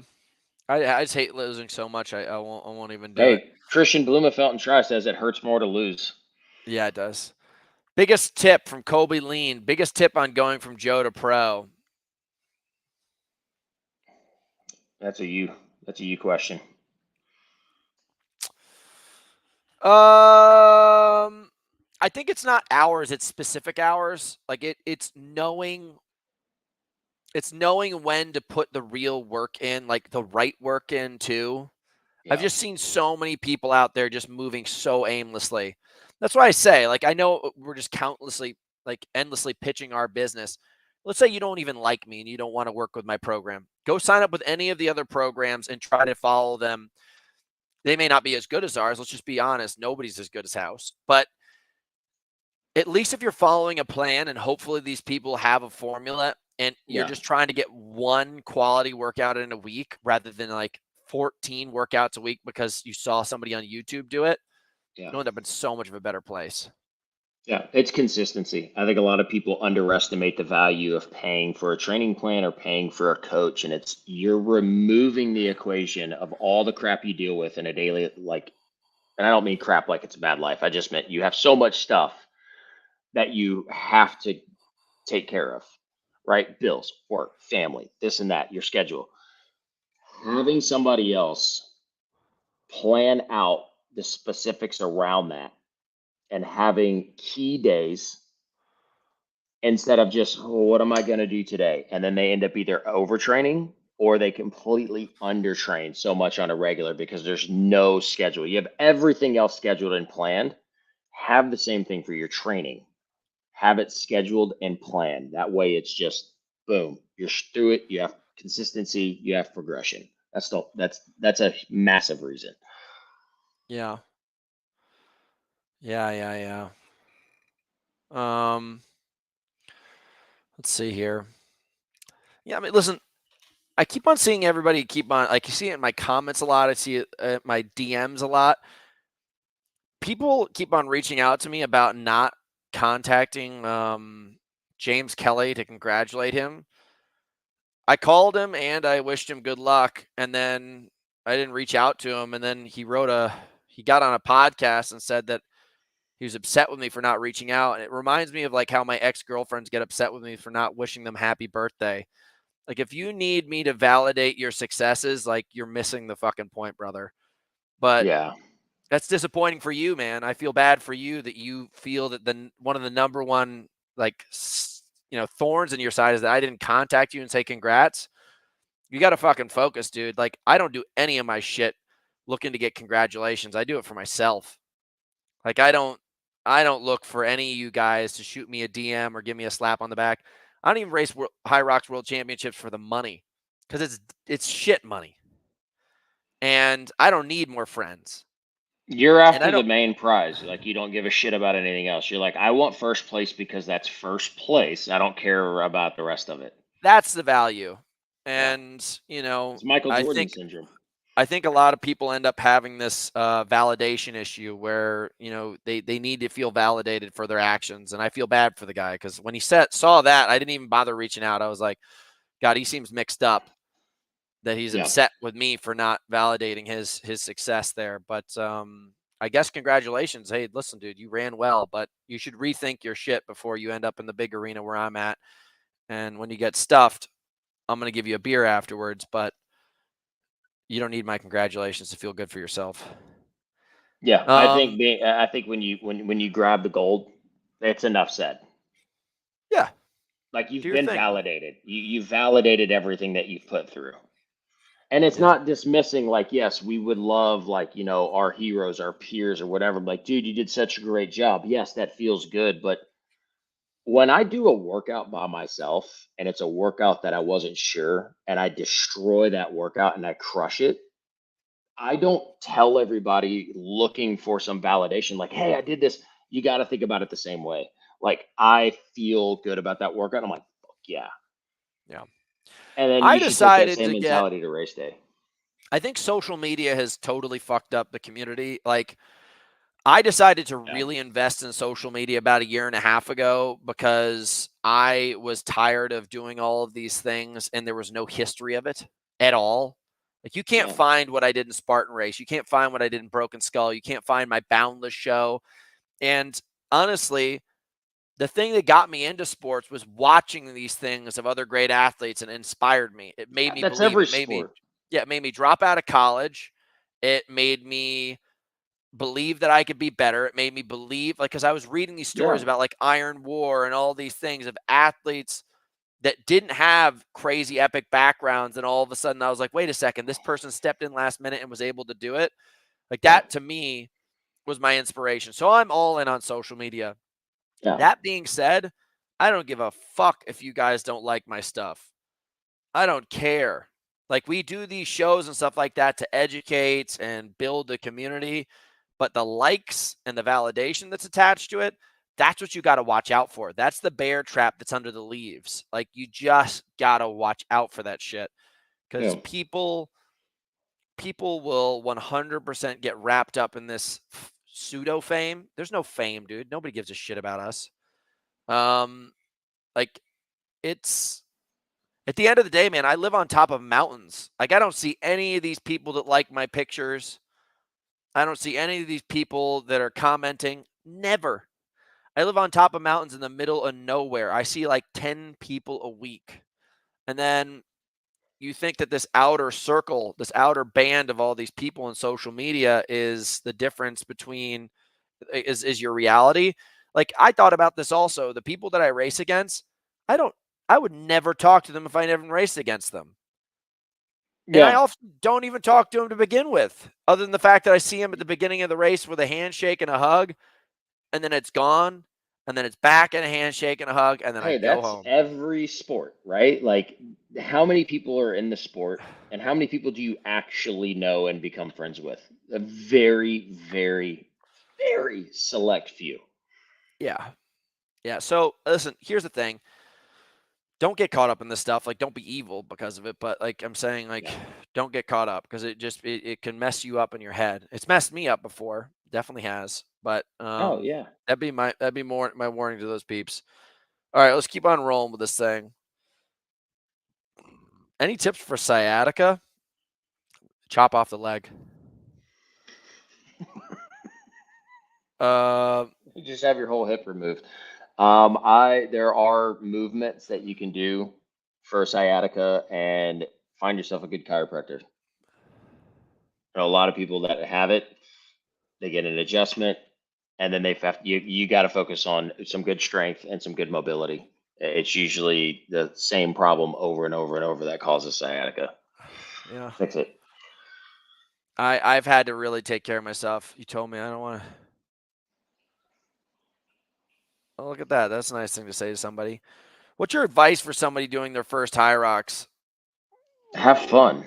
I just hate losing so much. I won't even do it. Hey, Christian Blumenfeld and Try says it hurts more to lose. Yeah, it does. Biggest tip from Colby Lean. Biggest tip on going from Joe to pro. That's a you question. I think it's not hours, it's specific hours. Like it's knowing when to put the real work in, like the right work in too. Yeah. I've just seen so many people out there just moving so aimlessly. That's why I say, like, I know we're just endlessly pitching our business. Let's say you don't even like me and you don't want to work with my program. Go sign up with any of the other programs and try to follow them. They may not be as good as ours. Let's just be honest. Nobody's as good as House. But at least if you're following a plan and hopefully these people have a formula and you're just trying to get one quality workout in a week rather than like 14 workouts a week because you saw somebody on YouTube do it, you'll end up in so much of a better place. Yeah, it's consistency. I think a lot of people underestimate the value of paying for a training plan or paying for a coach. And you're removing the equation of all the crap you deal with in a daily, like, and I don't mean crap like it's a bad life. I just meant you have so much stuff that you have to take care of, right? Bills, work, family, this and that, your schedule. Having somebody else plan out the specifics around that and having key days instead of just, oh, what am I going to do today? And then they end up either overtraining or they completely undertrain so much on a regular because there's no schedule. You have everything else scheduled and planned. Have the same thing for your training. Have it scheduled and planned. That way it's just boom, you're through it. You have consistency, you have progression. That's a massive reason. Yeah. Yeah. Let's see here. Yeah, I mean, listen, I keep on seeing everybody like you see it in my comments a lot. I see it at my DMs a lot. People keep on reaching out to me about not contacting James Kelly to congratulate him. I called him and I wished him good luck, and then I didn't reach out to him. And then he got on a podcast and said that he was upset with me for not reaching out. And it reminds me of like how my ex-girlfriends get upset with me for not wishing them happy birthday. Like, if you need me to validate your successes, like, you're missing the fucking point, brother. But yeah, that's disappointing for you, man. I feel bad for you that you feel that one of the number one, like, thorns in your side is that I didn't contact you and say congrats. You got to fucking focus, dude. Like, I don't do any of my shit looking to get congratulations. I do it for myself. Like, I don't look for any of you guys to shoot me a DM or give me a slap on the back. I don't even race hyrox World Championships for the money because it's shit money. And I don't need more friends. you're after the main prize. Like, you don't give a shit about anything else. You're like, I want first place because that's first place. I don't care about the rest of it. That's the value. And, it's Michael Jordan syndrome. I think a lot of people end up having this validation issue where, they need to feel validated for their actions. And I feel bad for the guy because when he saw that, I didn't even bother reaching out. I was like, God, he seems mixed up that he's upset with me for not validating his success there. But I guess congratulations. Hey, listen, dude, you ran well, but you should rethink your shit before you end up in the big arena where I'm at. And when you get stuffed, I'm going to give you a beer afterwards, but you don't need my congratulations to feel good for yourself. Yeah, I think when you grab the gold, it's enough said. Yeah. Like, you've been validated. You validated everything that you've put through. And it's not dismissing, like, yes, we would love, like, our heroes, our peers or whatever. Like, dude, you did such a great job. Yes, that feels good. But when I do a workout by myself and it's a workout that I wasn't sure and I destroy that workout and I crush it, I don't tell everybody looking for some validation, like, hey, I did this. You got to think about it the same way. Like, I feel good about that workout. I'm like, fuck yeah. Yeah. And then you should take that same mentality to race day. I think social media has totally fucked up the community. Like, I decided to really invest in social media about 1.5 years ago because I was tired of doing all of these things and there was no history of it at all. Like, you can't find what I did in Spartan Race. You can't find what I did in Broken Skull. You can't find my Boundless show. And honestly, the thing that got me into sports was watching these things of other great athletes and inspired me. It made me That's believe. every It made me, sport. yeah, it made me drop out of college. It made me believe that I could be better. It made me believe, like, because I was reading these stories Yeah. about like Iron War and all these things of athletes that didn't have crazy epic backgrounds. And all of a sudden I was like, wait a second, this person stepped in last minute and was able to do it. Like Yeah. that to me was my inspiration. So I'm all in on social media. Yeah. That being said, I don't give a fuck if you guys don't like my stuff. I don't care. Like we do these shows and stuff like that to educate and build the community, but the likes and the validation that's attached to it, that's what you got to watch out for. That's the bear trap that's under the leaves. Like you just got to watch out for that shit cuz Yeah. people will 100% get wrapped up in this pseudo fame. There's no fame, dude. Nobody gives a shit about us. Like it's at the end of the day, man, I live on top of mountains. Like I don't see any of these people that like my pictures. I don't see any of these people that are commenting. Never. I live on top of mountains in the middle of nowhere. I see like 10 people a week. And then you think that this outer circle, this outer band of all these people on social media is the difference between is your reality. Like I thought about this also. The people that I race against, I don't I would never talk to them if I never raced against them. And I Yeah. often don't even talk to them to begin with, other than the fact that I see them at the beginning of the race with a handshake and a hug, and then it's gone, and then it's back and a handshake and a hug, and then I Hey, go that's home. every sport, right? Like, how many people are in the sport, and how many people do you actually know and become friends with? A very, very, very select few. Yeah. Yeah. So listen, here's the thing. Don't get caught up in this stuff. Like, don't be evil because of it. But like I'm saying, like, Yeah. don't get caught up because it can mess you up in your head. It's messed me up before. Definitely has. But Oh, yeah. that'd be more my warning to those peeps. All right, let's keep on rolling with this thing. Any tips for sciatica? Chop off the leg. Uh, You just have your whole hip removed. There are movements that you can do for sciatica, and find yourself a good chiropractor. There are a lot of people that have it, they get an adjustment, and then you got to focus on some good strength and some good mobility. It's usually the same problem over and over and over that causes sciatica. yeah. Fix it. I've had to really take care of myself. You told me I don't want to. Oh, look at that. That's a nice thing to say to somebody. What's your advice for somebody doing their first hyrox? Have fun.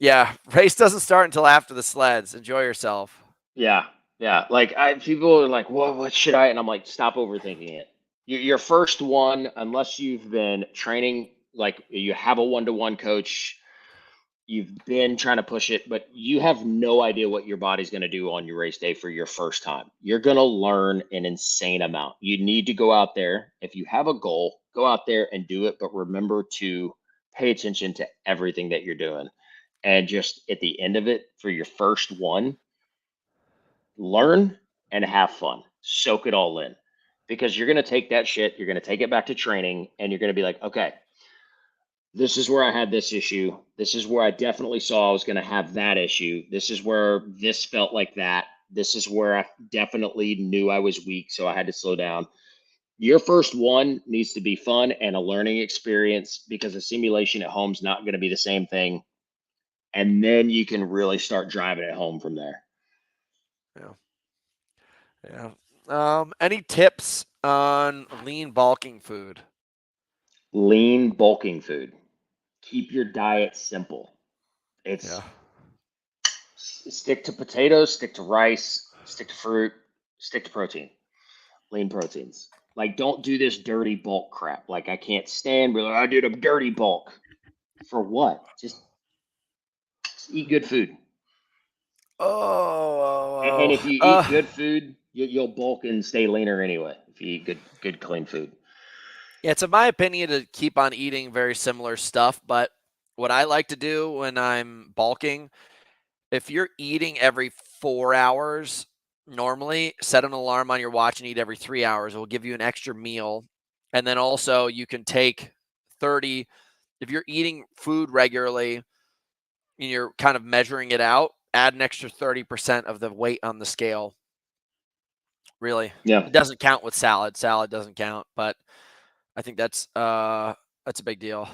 Yeah, race doesn't start until after the sleds. Enjoy yourself. Yeah, yeah. Like people are like, "Well, what should I?" And I'm like, "Stop overthinking it. Your first one, unless you've been training, like you have a one-to-one coach, you've been trying to push it, but you have no idea what your body's going to do on your race day for your first time. You're going to learn an insane amount. You need to go out there. If you have a goal, go out there and do it, but remember to pay attention to everything that you're doing. And just at the end of it, for your first one, learn and have fun. Soak it all in, because you're going to take that shit, you're going to take it back to training, and you're going to be like, okay, this is where I had this issue. This is where I definitely saw I was going to have that issue. This is where this felt like that. This is where I definitely knew I was weak, so I had to slow down. Your first one needs to be fun and a learning experience, because a simulation at home is not going to be the same thing. And then you can really start driving it home from there. Yeah. Yeah. Any tips on lean bulking food? Lean bulking food. Keep your diet simple. Yeah. It's stick to potatoes, stick to rice, stick to fruit, stick to protein, lean proteins. Like, don't do this dirty bulk crap. Like, I can't stand, like, I did a dirty bulk. For what? Just eat good food. And if you eat good food, you'll bulk and stay leaner anyway. If you eat good, clean food. Yeah, it's in my opinion to keep on eating very similar stuff, but what I like to do when I'm bulking, if you're eating every 4 hours, normally set an alarm on your watch and eat every 3 hours. It will give you an extra meal. And then also you can take 30, if you're eating food regularly and you're kind of measuring it out, add an extra 30% of the weight on the scale. Really. Yeah. It doesn't count with salad. Salad doesn't count, but I think that's a big deal.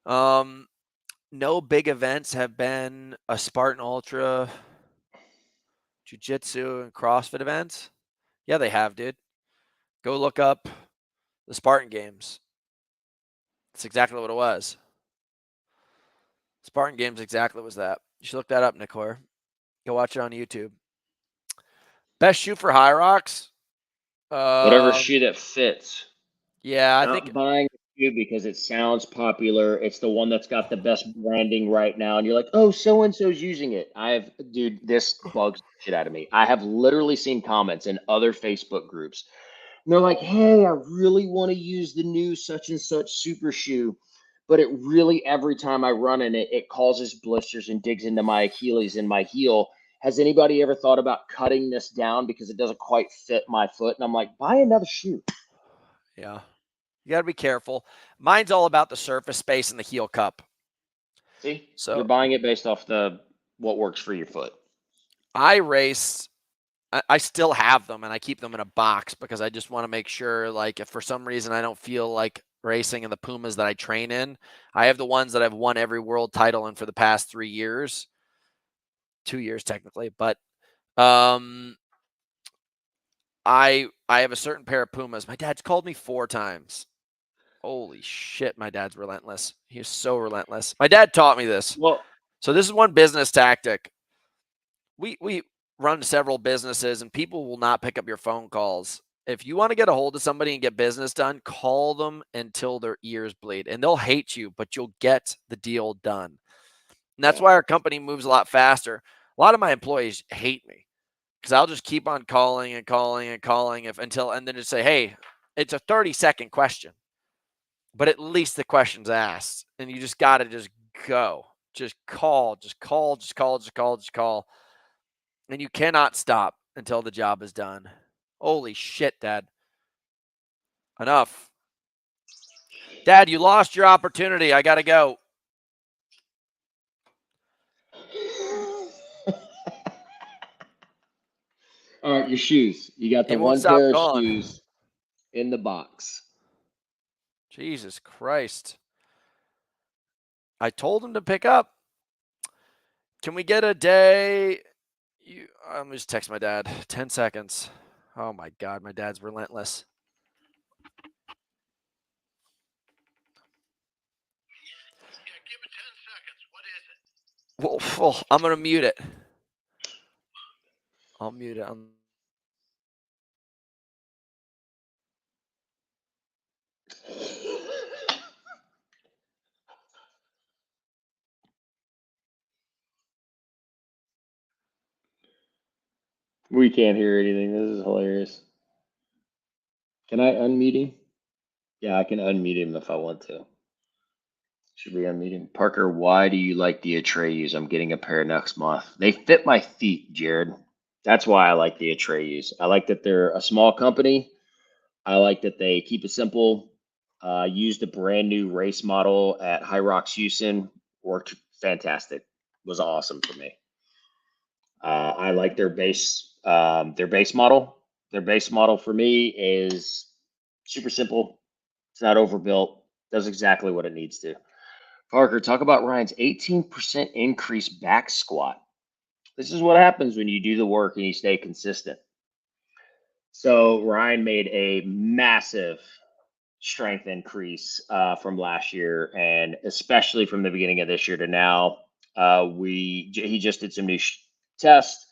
No big events have been a Spartan Ultra, Jiu-Jitsu, and CrossFit events. Yeah, they have, dude. Go look up the Spartan Games. That's exactly what it was. Spartan Games exactly was that. You should look that up, Nicor. Go watch it on YouTube. Best shoe for hyrox? Whatever shoe that fits. Yeah, I Not think buying a shoe because it sounds popular. It's the one that's got the best branding right now, and you're like, oh, so and so's using it. Dude, this bugs the shit out of me. I have literally seen comments in other Facebook groups. And they're like, hey, I really want to use the new such and such super shoe, but it really, every time I run in it, it causes blisters and digs into my Achilles and my heel. Has anybody ever thought about cutting this down because it doesn't quite fit my foot? And I'm like, buy another shoe. yeah. You got to be careful. Mine's all about the surface space and the heel cup. See, So you're buying it based off what works for your foot. I race. I still have them and I keep them in a box because I just want to make sure, like, if for some reason I don't feel like racing in the Pumas that I train in, I have the ones that I've won every world title in for the past 3 years, 2 years technically, but I have a certain pair of Pumas. My dad's called me 4 times. Holy shit, my dad's relentless. He is so relentless. My dad taught me this. Well, So this is one business tactic. We run several businesses and people will not pick up your phone calls. If you want to get a hold of somebody and get business done, call them until their ears bleed. And they'll hate you, but you'll get the deal done. And that's yeah. why our company moves a lot faster. A lot of my employees hate me because I'll just keep on calling and calling and calling and then just say, hey, it's a 30-second question. But at least the question's asked. And you just gotta just go. Just call, just call, just call, just call, just call. And you cannot stop until the job is done. Holy shit, Dad. Enough. Dad, you lost your opportunity. I got to go. All right, your shoes. You got He the won't one stop pair of calling. shoes in the box. Jesus Christ. I told him to pick up. Can we get a day? I'm just text my dad. 10 seconds. Oh my God, my dad's relentless. Give it 10 seconds. What is it? Well, I'm going to mute it. I'll mute it. We can't hear anything. This is hilarious. Can I unmute him? Yeah, I can unmute him if I want to. Should we unmute him? Parker, why do you like the 𝗟𝗟𝗏s? I'm getting a pair next month. They fit my feet, Jared. That's why I like the 𝗟𝗏s. I like that they're a small company. I like that they keep it simple. Used a brand new race model at hyrox Houston. Worked fantastic. Was awesome for me. I like their base model. Their base model for me is super simple. It's not overbuilt. Does exactly what it needs to. Parker, talk about Ryan's 18% increase back squat. This is what happens when you do the work and you stay consistent. So Ryan made a massive strength increase from last year, and especially from the beginning of this year to now. He just did some new tests,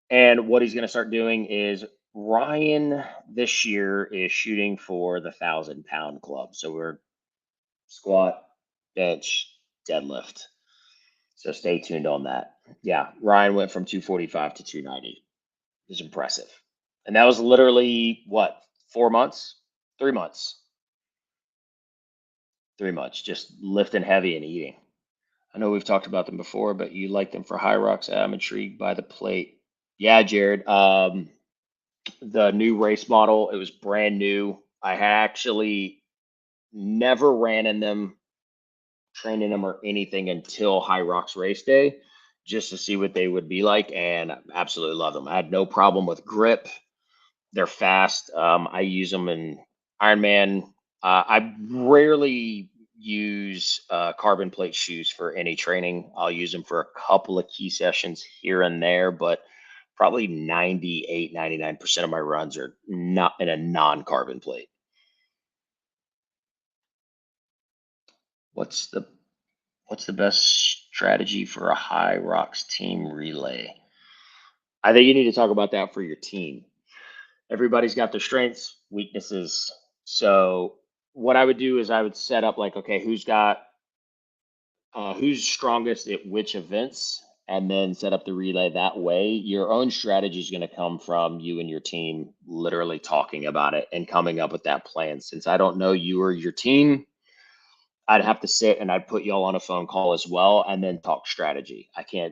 and what he's going to start doing is Ryan this year is shooting for the 1,000-pound club. So we're squat, bench, deadlift. So stay tuned on that. Yeah, Ryan went from 245 to 290. It's impressive. And that was literally what, 4 months? 3 months. 3 months, just lifting heavy and eating. I know we've talked about them before, but you like them for hyrox. I'm intrigued by the plate. Yeah, Jared. The new race model, it was brand new. I had actually never ran in them, trained in them or anything until hyrox race day, just to see what they would be like, and I absolutely love them. I had no problem with grip. They're fast. I use them in Ironman. I rarely use carbon plate shoes for any training. I'll use them for a couple of key sessions here and there, but probably 98, 99% of my runs are not in a non-carbon plate. What's the best strategy for a hyrox team relay? I think you need to talk about that for your team. Everybody's got their strengths, weaknesses. So what I would do is I would set up like, okay, who's strongest at which events, and then set up the relay that way. Your own strategy is going to come from you and your team literally talking about it and coming up with that plan. Since I don't know you or your team, I'd have to sit and I'd put y'all on a phone call as well and then talk strategy.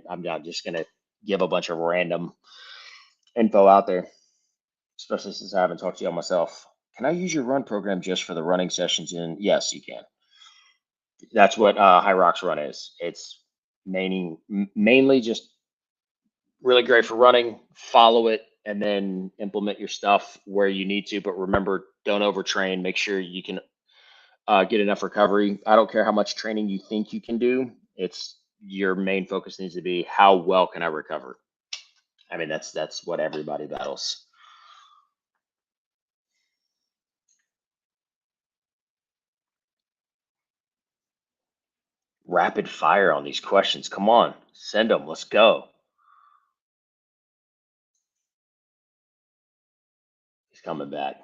I'm not just going to give a bunch of random info out there, especially since I haven't talked to y'all myself. Can I use your run program just for the running sessions? And yes, you can. That's what hyrox run is. It's mainly just really great for running. Follow it and then implement your stuff where you need to. But remember, don't overtrain. Make sure you can get enough recovery. I don't care how much training you think you can do. It's your main focus needs to be how well can I recover. I mean, that's what everybody battles. Rapid fire on these questions. Come on, send them. Let's go. He's coming back.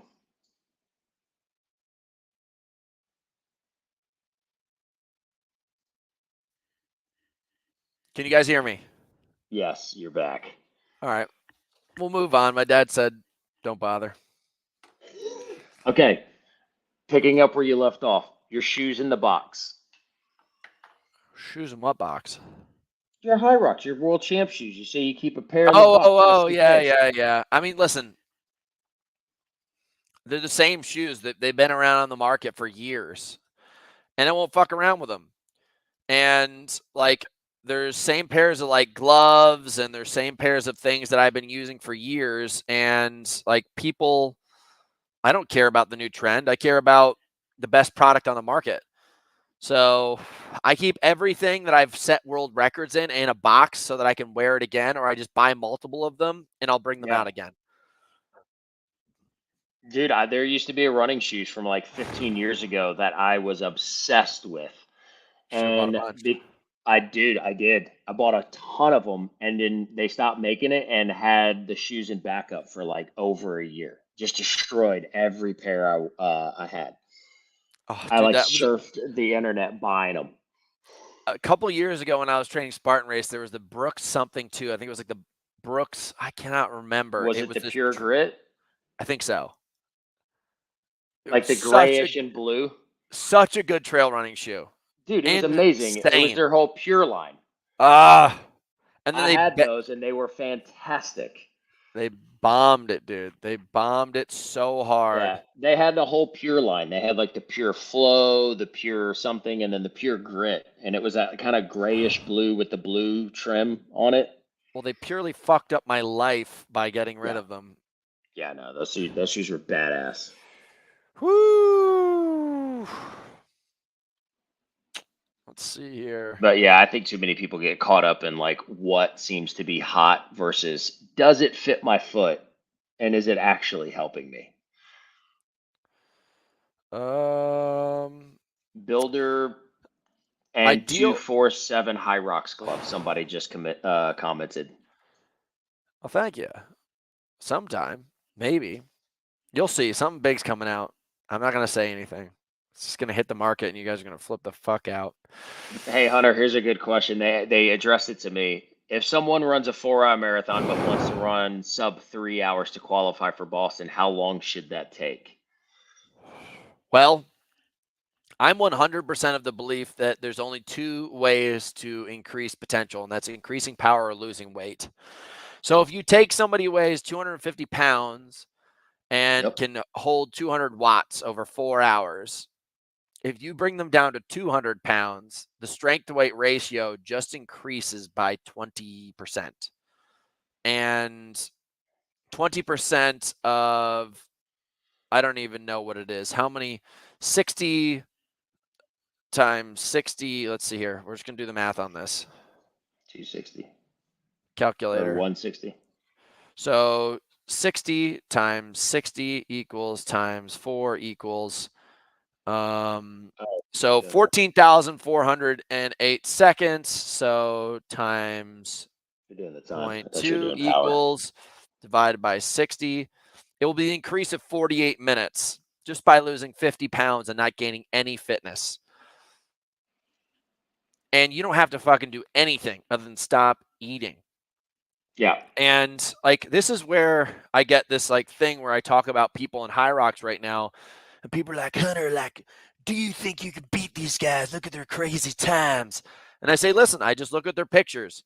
Can you guys hear me? Yes, you're back. All right. We'll move on. My dad said, don't bother. Okay. Picking up where you left off. Your shoes in the box. Shoes in what box? Your hyrox, your world champ shoes. You say you keep a pair in the box. Yeah. I mean, listen, they're the same shoes that they've been around on the market for years, and I won't fuck around with them. And like, there's same pairs of like gloves, and there's same pairs of things that I've been using for years. And like people, I don't care about the new trend. I care about the best product on the market. So I keep everything that I've set world records in a box so that I can wear it again, or I just buy multiple of them and I'll bring them out again. Dude, there used to be a running shoes from like 15 years ago that I was obsessed with. And I did. I bought a ton of them, and then they stopped making it and had the shoes in backup for like over a year. Just destroyed every pair I had. Oh, I like surfed the internet buying them. A couple years ago when I was training Spartan Race, there was the Brooks something too. I think it was like the Brooks. I cannot remember. Was it the Pure Grit? I think so. Like the grayish and blue. Such a good trail running shoe. Dude, it was amazing. It was their whole Pure line. And then I had those, and they were fantastic. They bombed it, dude. They bombed it so hard. Yeah, they had the whole Pure line. They had like the Pure Flow, the Pure something, and then the Pure Grit. And it was that kind of grayish blue with the blue trim on it. Well, they purely fucked up my life by getting rid of them. Yeah, no, those shoes were badass. Woo! Let's see here. But yeah, I think too many people get caught up in like what seems to be hot versus does it fit my foot and is it actually helping me? Builder and 247 hyrox glove. Somebody just commented. Well, thank you. Sometime, maybe. You'll see. Something big's coming out. I'm not going to say anything. It's just going to hit the market, and you guys are going to flip the fuck out. Hey, Hunter, here's a good question. They addressed it to me. If someone runs a 4-hour marathon but wants to run sub 3 hours to qualify for Boston, how long should that take? Well, I'm 100% of the belief that there's only two ways to increase potential, and that's increasing power or losing weight. So if you take somebody who weighs 250 pounds and Yep. can hold 200 watts over 4 hours, if you bring them down to 200 pounds, the strength to weight ratio just increases by 20%. And 20% of, I don't even know what it is. How many? 60 times 60. Let's see here. We're just going to do the math on this. 260 or Calculator. 160. So 60 times 60 equals times 4 equals so 14,408 seconds. So times You're doing the time. 0.2 equals divided by 60. It will be an increase of 48 minutes just by losing 50 pounds and not gaining any fitness. And you don't have to fucking do anything other than stop eating. Yeah. And like, this is where I get this like thing where I talk about people in hyrox right now. And people are like, Hunter, like, do you think you could beat these guys? Look at their crazy times. And I say, listen, I just look at their pictures.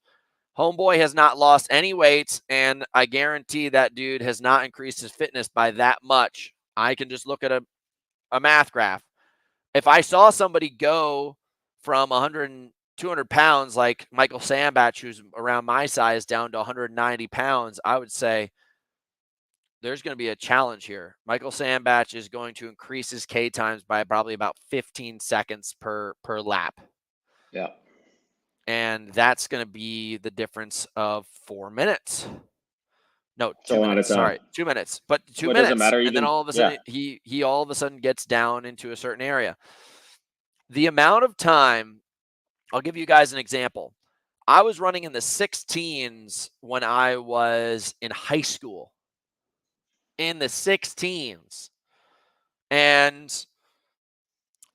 Homeboy has not lost any weight, and I guarantee that dude has not increased his fitness by that much. I can just look at a math graph. If I saw somebody go from 100 and 200 pounds like 𝗕𝗄𝗥, who's around my size, down to 190 pounds, I would say there's going to be a challenge here. 𝗕𝗄𝗥 is going to increase his K times by probably about 15 seconds per lap. Yeah. And that's going to be the difference of 4 minutes. No, It's a 2 lot of minutes. time. Sorry, 2 minutes. But 2 Well, it minutes. doesn't matter. And then all of a sudden, he all of a sudden gets down into a certain area. The amount of time, I'll give you guys an example. I was running in the 16s when I was in high school. In the 16s. And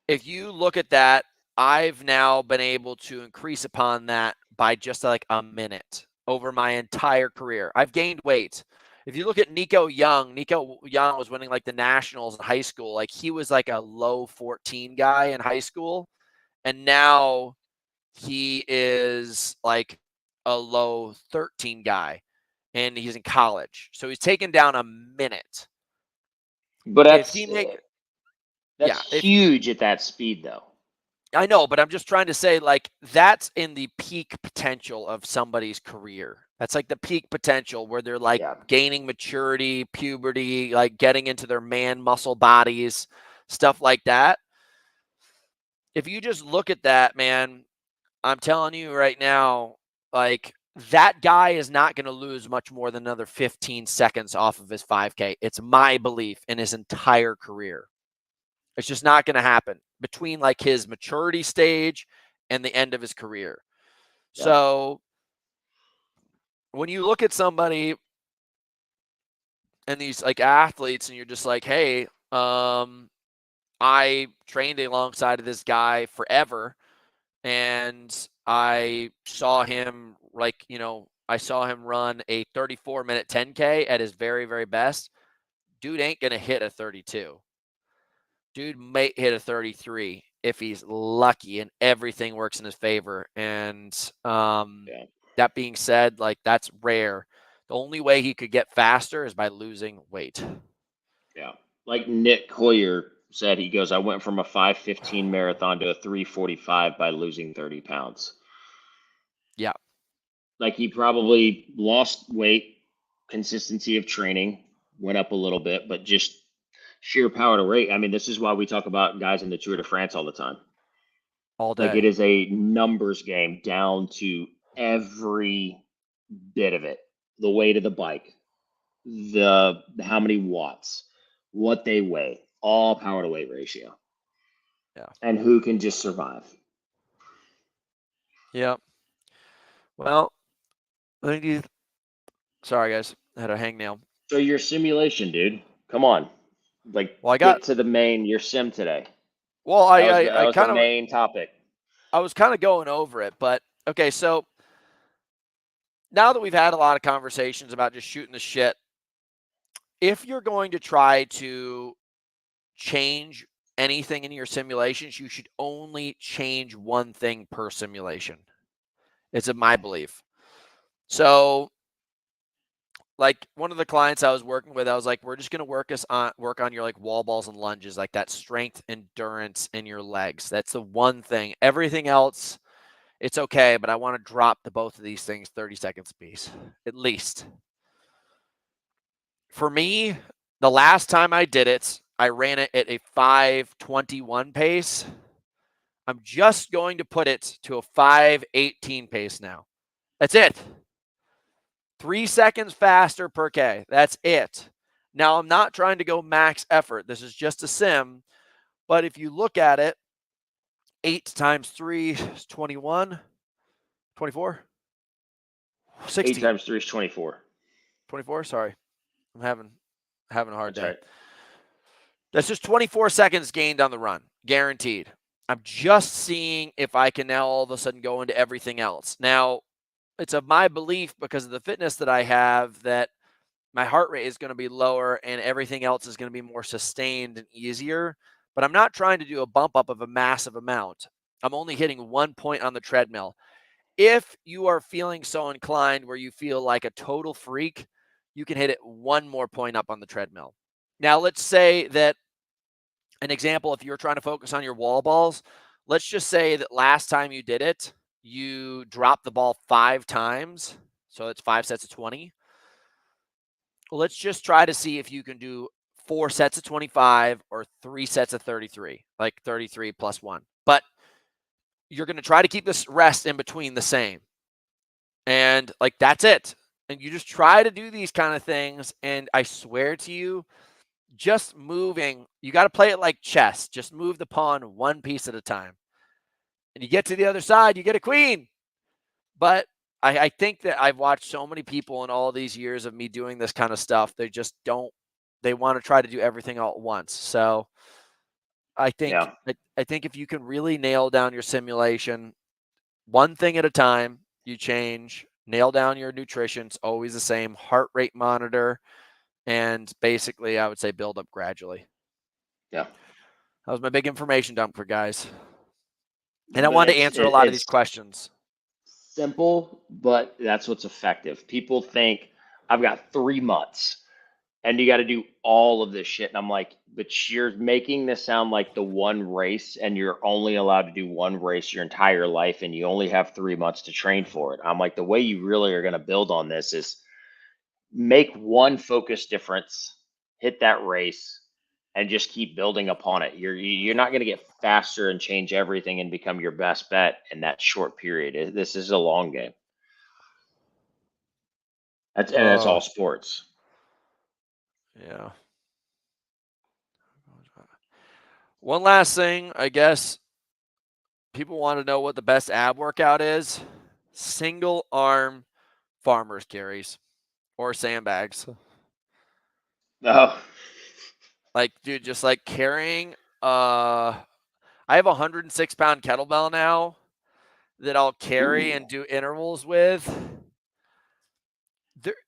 if you look at that, I've now been able to increase upon that by just like a minute over my entire career. I've gained weight. If you look at Nico Young was winning like the nationals in high school. Like, he was like a low 14 guy in high school. And now he is like a low 13 guy, and he's in college. So he's taken down a minute. But that's huge at that speed, though. I know, but I'm just trying to say, like, that's in the peak potential of somebody's career. That's like the peak potential where they're like gaining maturity, puberty, like getting into their man muscle bodies, stuff like that. If you just look at that, man, I'm telling you right now, like, that guy is not going to lose much more than another 15 seconds off of his 5K. It's my belief in his entire career. It's just not going to happen between like his maturity stage and the end of his career. Yeah. So when you look at somebody and these like athletes and you're just like, hey, I trained alongside of this guy forever, and I saw him I saw him run a 34-minute 10K at his very, very best. Dude ain't going to hit a 32. Dude may hit a 33 if he's lucky and everything works in his favor. And that being said, like, that's rare. The only way he could get faster is by losing weight. Yeah. Like Nick Hoyer said, he goes, I went from a 5:15 marathon to a 3:45 by losing 30 pounds. Yeah. Like, he probably lost weight, consistency of training went up a little bit, but just sheer power to weight. I mean, this is why we talk about guys in the Tour de France all the time. All day. Like, it is a numbers game down to every bit of it. The weight of the bike, the how many watts, what they weigh, all power to weight ratio. Yeah. And who can just survive. Yeah. Well, I think sorry guys, I had a hangnail. So your simulation, dude. Come on. Like, get to your sim today. Well, that was the main topic. I was kind of going over it, but okay, so now that we've had a lot of conversations about just shooting the shit, if you're going to try to change anything in your simulations, you should only change one thing per simulation. It's my belief. So like one of the clients I was working with, I was like, we're just going to work on your like wall balls and lunges, like that strength, endurance in your legs. That's the one thing. Everything else, it's okay, but I want to drop the both of these things 30 seconds apiece, at least. For me, the last time I did it, I ran it at a 5:21 pace. I'm just going to put it to a 5:18 pace now. That's it. 3 seconds faster per K. That's it. Now, I'm not trying to go max effort. This is just a sim. But if you look at it, 8 times 3 is 21, 24, 16. 8 times 3 is 24. 24, sorry. I'm having a hard That's day. right. That's just 24 seconds gained on the run, guaranteed. I'm just seeing if I can now all of a sudden go into everything else. Now, it's of my belief because of the fitness that I have that my heart rate is going to be lower and everything else is going to be more sustained and easier. But I'm not trying to do a bump up of a massive amount. I'm only hitting 1 point on the treadmill. If you are feeling so inclined where you feel like a total freak, you can hit it 1 more point up on the treadmill. Now, let's say that an example, if you're trying to focus on your wall balls, let's just say that last time you did it, you dropped the ball 5 times. So it's 5 sets of 20. Let's just try to see if you can do 4 sets of 25 or 3 sets of 33, like 33 plus 1. But you're going to try to keep this rest in between the same. And like, that's it. And you just try to do these kind of things. And I swear to you, just moving, you got to play it like chess. Just move the pawn one piece at a time. And you get to the other side, you get a queen. But I think that I've watched so many people in all these years of me doing this kind of stuff. They just don't, they want to try to do everything all at once. So I think, I think if you can really nail down your simulation, one thing at a time, you change, nail down your nutrition. It's always the same, heart rate monitor. And basically, I would say build up gradually. Yeah. That was my big information dump for guys. And No, I wanted to answer a lot of these questions. Simple, but that's what's effective. People think I've got 3 months and you got to do all of this shit. And I'm like, but you're making this sound like the one race and you're only allowed to do one race your entire life and you only have 3 months to train for it. I'm like, the way you really are going to build on this is make one focus difference, hit that race, and just keep building upon it. You're not going to get faster and change everything and become your best bet in that short period. This is a long game. That's all sports. Yeah. One last thing, I guess people want to know what the best ab workout is. Single arm farmer's carries or sandbags. Oh. Like, dude, just like carrying, I have a 106-pound kettlebell now that I'll carry and do intervals with.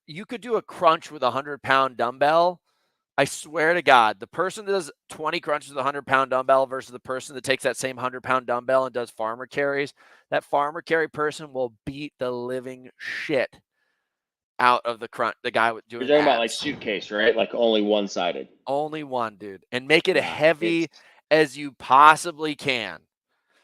You could do a crunch with a 100-pound dumbbell. I swear to God, the person that does 20 crunches with a 100-pound dumbbell versus the person that takes that same 100-pound dumbbell and does farmer carries, that farmer carry person will beat the living shit out of the guy doing You're talking about abs. like suitcase, right? Like only one-sided. Only one, dude. And make it heavy as you possibly can.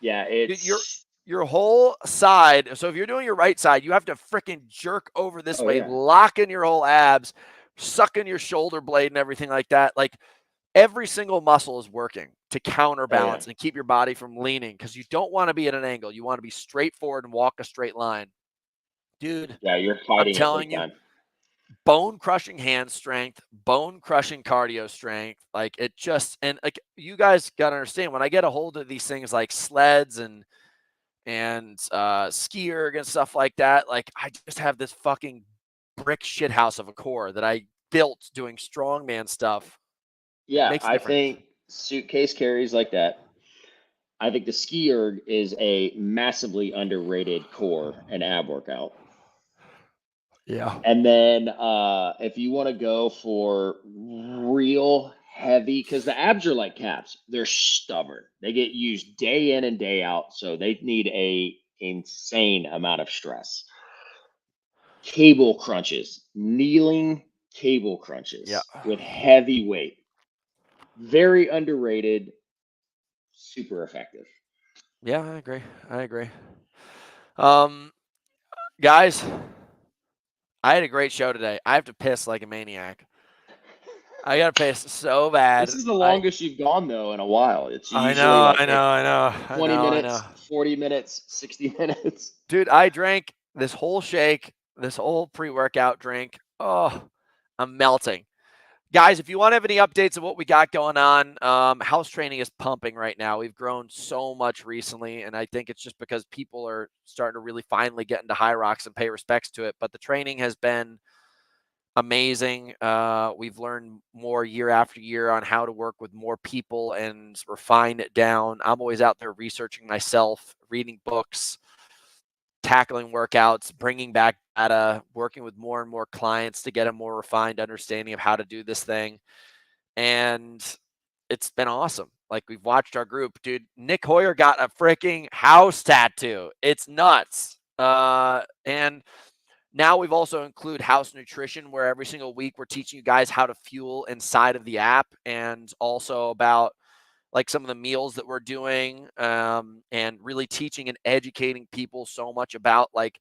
Yeah, it's your whole side. So if you're doing your right side, you have to freaking jerk over this way, locking your whole abs, sucking your shoulder blade and everything like that. Like every single muscle is working to counterbalance and keep your body from leaning because you don't want to be at an angle. You want to be straightforward and walk a straight line. Dude, yeah, you're fighting. I'm telling you, bone crushing hand strength, bone crushing cardio strength. Like it just, and like you guys got to understand when I get a hold of these things like sleds and ski erg and stuff like that, like I just have this fucking brick shit house of a core that I built doing strongman stuff. Yeah, I think suitcase carries like that. I think the ski erg is a massively underrated core and ab workout. Yeah. And then if you want to go for real heavy, because the abs are like calves, they're stubborn. They get used day in and day out, so they need a insane amount of stress. cable crunches, kneeling cable crunches Yeah. with heavy weight. Very underrated, super effective. Yeah, I agree. I agree. Guys, I had a great show today. I have to piss like a maniac. I gotta piss so bad. This is the longest you've gone though in a while. It's I usually know, like I know, I know, 20 I know, I minutes, know. 40 minutes, 60 minutes. Dude, I drank this whole shake, this whole pre-workout drink. Oh, I'm melting. Guys, if you want to have any updates of what we got going on, house training is pumping right now. We've grown so much recently, and I think it's just because people are starting to really finally get into hyrox and pay respects to it. But the training has been amazing. We've learned more year after year on how to work with more people and refine it down. I'm always out there researching myself, reading books, tackling workouts, bringing back data, working with more and more clients to get a more refined understanding of how to do this thing. And it's been awesome. Like, we've watched our group, dude. Nick Hoyer got a freaking house tattoo. It's nuts. And now we've also included house nutrition, where every single week we're teaching you guys how to fuel inside of the app, and also about like some of the meals that we're doing, and really teaching and educating people so much about like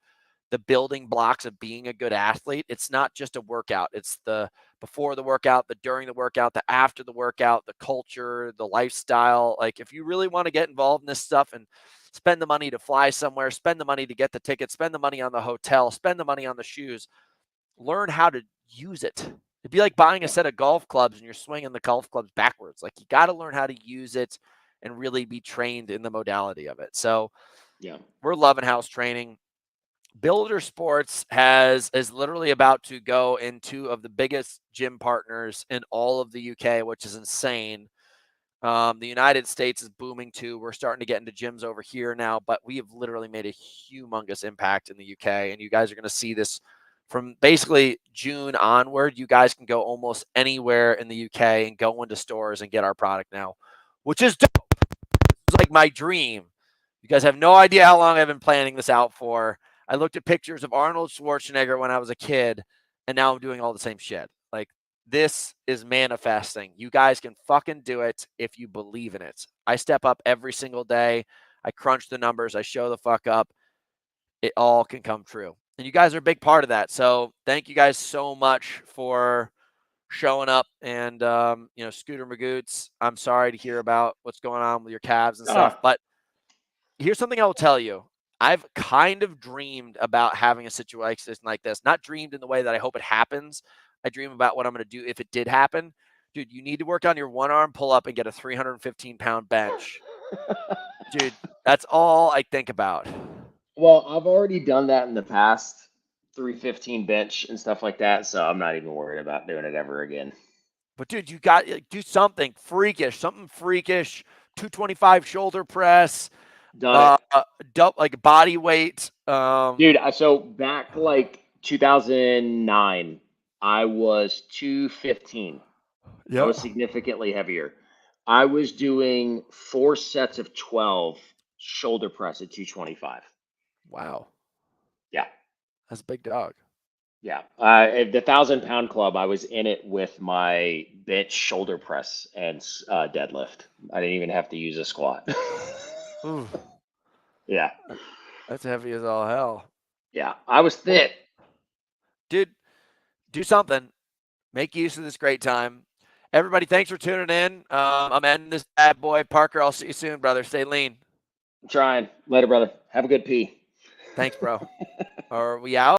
the building blocks of being a good athlete. It's not just a workout. It's the before the workout, the during the workout, the after the workout, the culture, the lifestyle. Like, if you really want to get involved in this stuff and spend the money to fly somewhere, spend the money to get the ticket, spend the money on the hotel, spend the money on the shoes, learn how to use it. It'd be like buying a set of golf clubs and you're swinging the golf clubs backwards. Like, you got to learn how to use it and really be trained in the modality of it. So Yeah. we're loving house training. Builder Sports is literally about to go into of the biggest gym partners in all of the UK, which is insane. The United States is booming too. We're starting to get into gyms over here now, but we have literally made a humongous impact in the UK, and you guys are going to see this from basically June onward. You guys can go almost anywhere in the UK and go into stores and get our product now, which is dope. It's like my dream. You guys have no idea how long I've been planning this out for. I looked at pictures of Arnold Schwarzenegger when I was a kid, and now I'm doing all the same shit. Like, this is manifesting. You guys can fucking do it if you believe in it. I step up every single day. I crunch the numbers. I show the fuck up. It all can come true. And you guys are a big part of that. So thank you guys so much for showing up. And, Scooter Magoots, I'm sorry to hear about what's going on with your calves and stuff. But here's something I will tell you. I've kind of dreamed about having a situation like this. Not dreamed in the way that I hope it happens. I dream about what I'm going to do if it did happen. Dude, you need to work on your one arm pull up and get a 315-pound bench. Dude, that's all I think about. Well, I've already done that in the past, 315 bench and stuff like that, so I'm not even worried about doing it ever again. But dude, you got to do something freakish, 225 shoulder press, Done it. like body weight. Dude, so back like 2009, I was 215. I was significantly heavier. I was doing 4 sets of 12 shoulder press at 225. Wow. Yeah. That's a big dog. Yeah. At the 1,000-pound club, I was in it with my bench, shoulder press, and deadlift. I didn't even have to use a squat. Ooh, Yeah. that's heavy as all hell. Yeah. I was fit. Dude, do something. Make use of this great time. Everybody, thanks for tuning in. I'm ending this bad boy. Parker, I'll see you soon, brother. Stay lean. I'm trying. Later, brother. Have a good pee. Thanks, bro. Are we out?